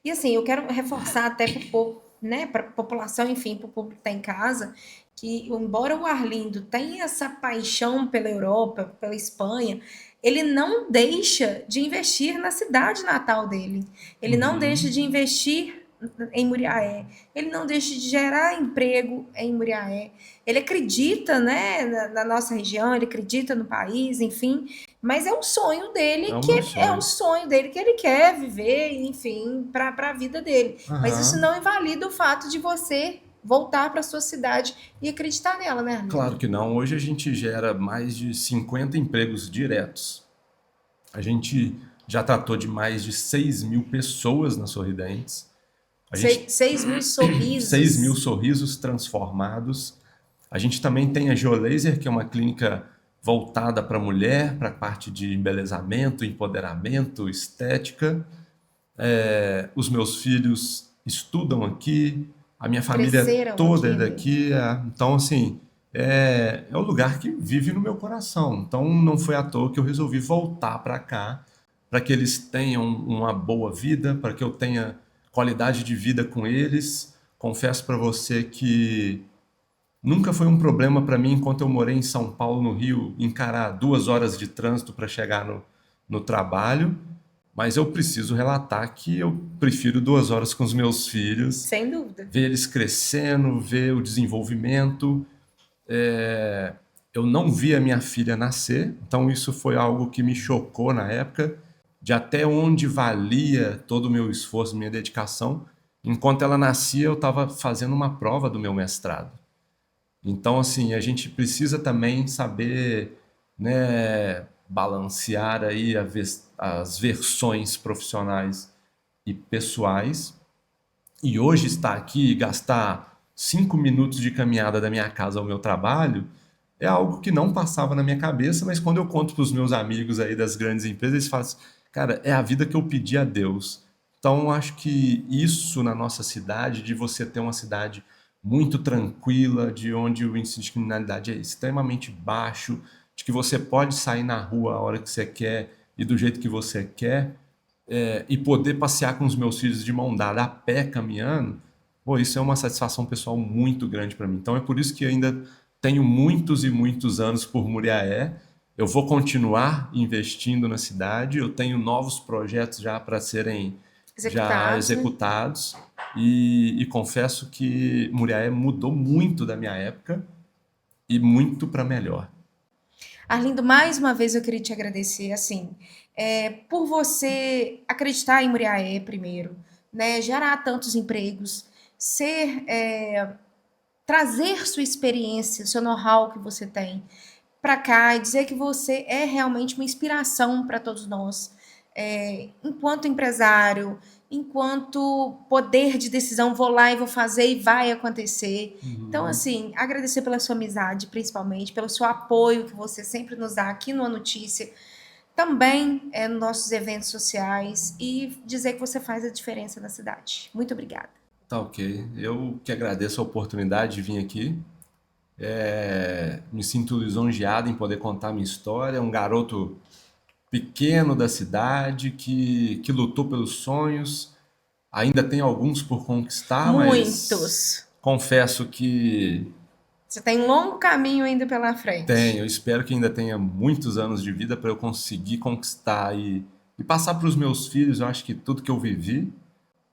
E assim, eu quero reforçar até para o povo, né, para a população, enfim, para o público que está em casa, que embora o Arlindo tenha essa paixão pela Europa, pela Espanha, ele não deixa de investir na cidade natal dele. Ele não deixa Uhum. de investir em Muriaé. Ele não deixa de gerar emprego em Muriaé. Ele acredita, né, na nossa região, ele acredita no país, enfim. Mas é um sonho É dele o que meu é um sonho. sonho dele que ele quer viver, enfim, para a vida dele. Mas isso Aham. não invalida o fato de você voltar para sua cidade e acreditar nela, né, Arlindo? Claro que não. Hoje a gente gera mais de 50 empregos diretos. A gente já tratou de mais de 6 mil pessoas na Sorridentes. A gente 6.000 6 mil sorrisos. sorrisos transformados. A gente também tem a Geolaser, que é uma clínica voltada para a mulher, para a parte de embelezamento, empoderamento, estética. Os meus filhos estudam aqui, a minha família Cresceram toda é aqui mesmo. daqui, então assim, é o lugar que vive no meu coração. Então não foi à toa que eu resolvi voltar para cá, para que eles tenham uma boa vida, para que eu tenha qualidade de vida com eles. Confesso para você que nunca foi um problema para mim, enquanto eu morei em São Paulo, no Rio, encarar 2 horas de trânsito para chegar no trabalho, mas eu preciso relatar que eu prefiro 2 horas com os meus filhos, Sem dúvida. ver eles crescendo, ver o desenvolvimento. Eu não vi a minha filha nascer, então isso foi algo que me chocou na época, de até onde valia todo o meu esforço, minha dedicação. Enquanto ela nascia, eu estava fazendo uma prova do meu mestrado. Então, assim, a gente precisa também saber, né, balancear aí as versões profissionais e pessoais. E hoje estar aqui e gastar 5 minutos de caminhada da minha casa ao meu trabalho é algo que não passava na minha cabeça, mas quando eu conto para os meus amigos aí das grandes empresas, eles falam assim, cara, é a vida que eu pedi a Deus. Então, eu acho que isso na nossa cidade, de você ter uma cidade muito tranquila, de onde o índice de criminalidade é extremamente baixo, de que você pode sair na rua a hora que você quer e do jeito que você quer, e poder passear com os meus filhos de mão dada a pé caminhando, pô, isso é uma satisfação pessoal muito grande para mim. Então é por isso que ainda tenho muitos e muitos anos por Muriaé. Eu vou continuar investindo na cidade, eu tenho novos projetos já para serem já Executados, né? executados e confesso que Muriaé mudou muito da minha época e muito para melhor. Arlindo, mais uma vez eu queria te agradecer, assim, por você acreditar em Muriaé primeiro, né? Gerar tantos empregos, trazer sua experiência, seu know-how que você tem para cá e dizer que você é realmente uma inspiração para todos nós, enquanto empresário, enquanto poder de decisão, vou lá e vou fazer e vai acontecer. Então, assim, agradecer pela sua amizade, principalmente, pelo seu apoio que você sempre nos dá aqui no A Notícia, também nos nossos eventos sociais e dizer que você faz a diferença na cidade. Muito obrigada. Tá ok. Eu que agradeço a oportunidade de vir aqui. Me sinto lisonjeado em poder contar minha história. Um garoto pequeno da cidade que lutou pelos sonhos. Ainda tem alguns por conquistar, mas Muitos. confesso que Você tem um longo caminho ainda pela frente. tenho. Espero que ainda tenha muitos anos de vida para eu conseguir conquistar e passar para os meus filhos. Eu acho que tudo que eu vivi.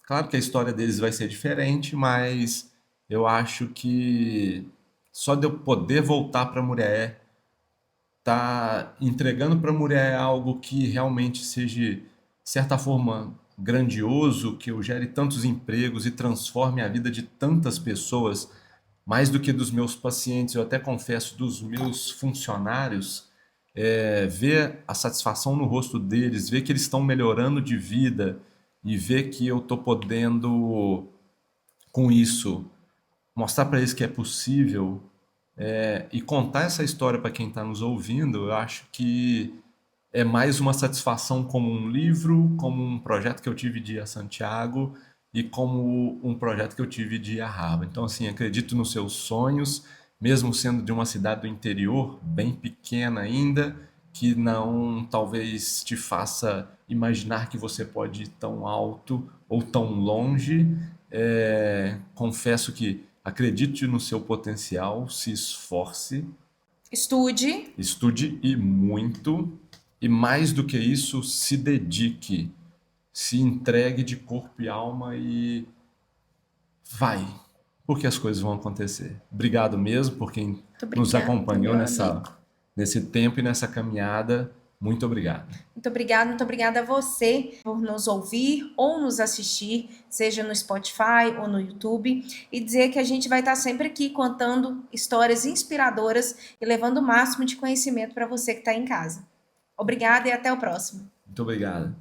Claro que a história deles vai ser diferente, mas eu acho que só de eu poder voltar para Muriaé, tá entregando para Muriaé algo que realmente seja, de certa forma, grandioso, que eu gere tantos empregos e transforme a vida de tantas pessoas, mais do que dos meus pacientes, eu até confesso, dos meus funcionários, ver a satisfação no rosto deles, ver que eles estão melhorando de vida e ver que eu estou podendo, com isso, mostrar para eles que é possível, e contar essa história para quem está nos ouvindo, eu acho que é mais uma satisfação como um livro, como um projeto que eu tive de ir a Santiago e como um projeto que eu tive de ir a Harvard. Então, assim, acredito nos seus sonhos, mesmo sendo de uma cidade do interior, bem pequena ainda, que não talvez te faça imaginar que você pode ir tão alto ou tão longe. Confesso que acredite no seu potencial, se esforce, Estude. estude e muito, e mais do que isso, se dedique, se entregue de corpo e alma e vai, porque as coisas vão acontecer. Obrigado mesmo por quem Muito nos obrigada, acompanhou meu amigo. nesse tempo e nessa caminhada. Muito obrigado. Muito obrigada a você por nos ouvir ou nos assistir, seja no Spotify ou no YouTube, e dizer que a gente vai estar sempre aqui contando histórias inspiradoras e levando o máximo de conhecimento para você que está em casa. Obrigada e até o próximo. Muito obrigado.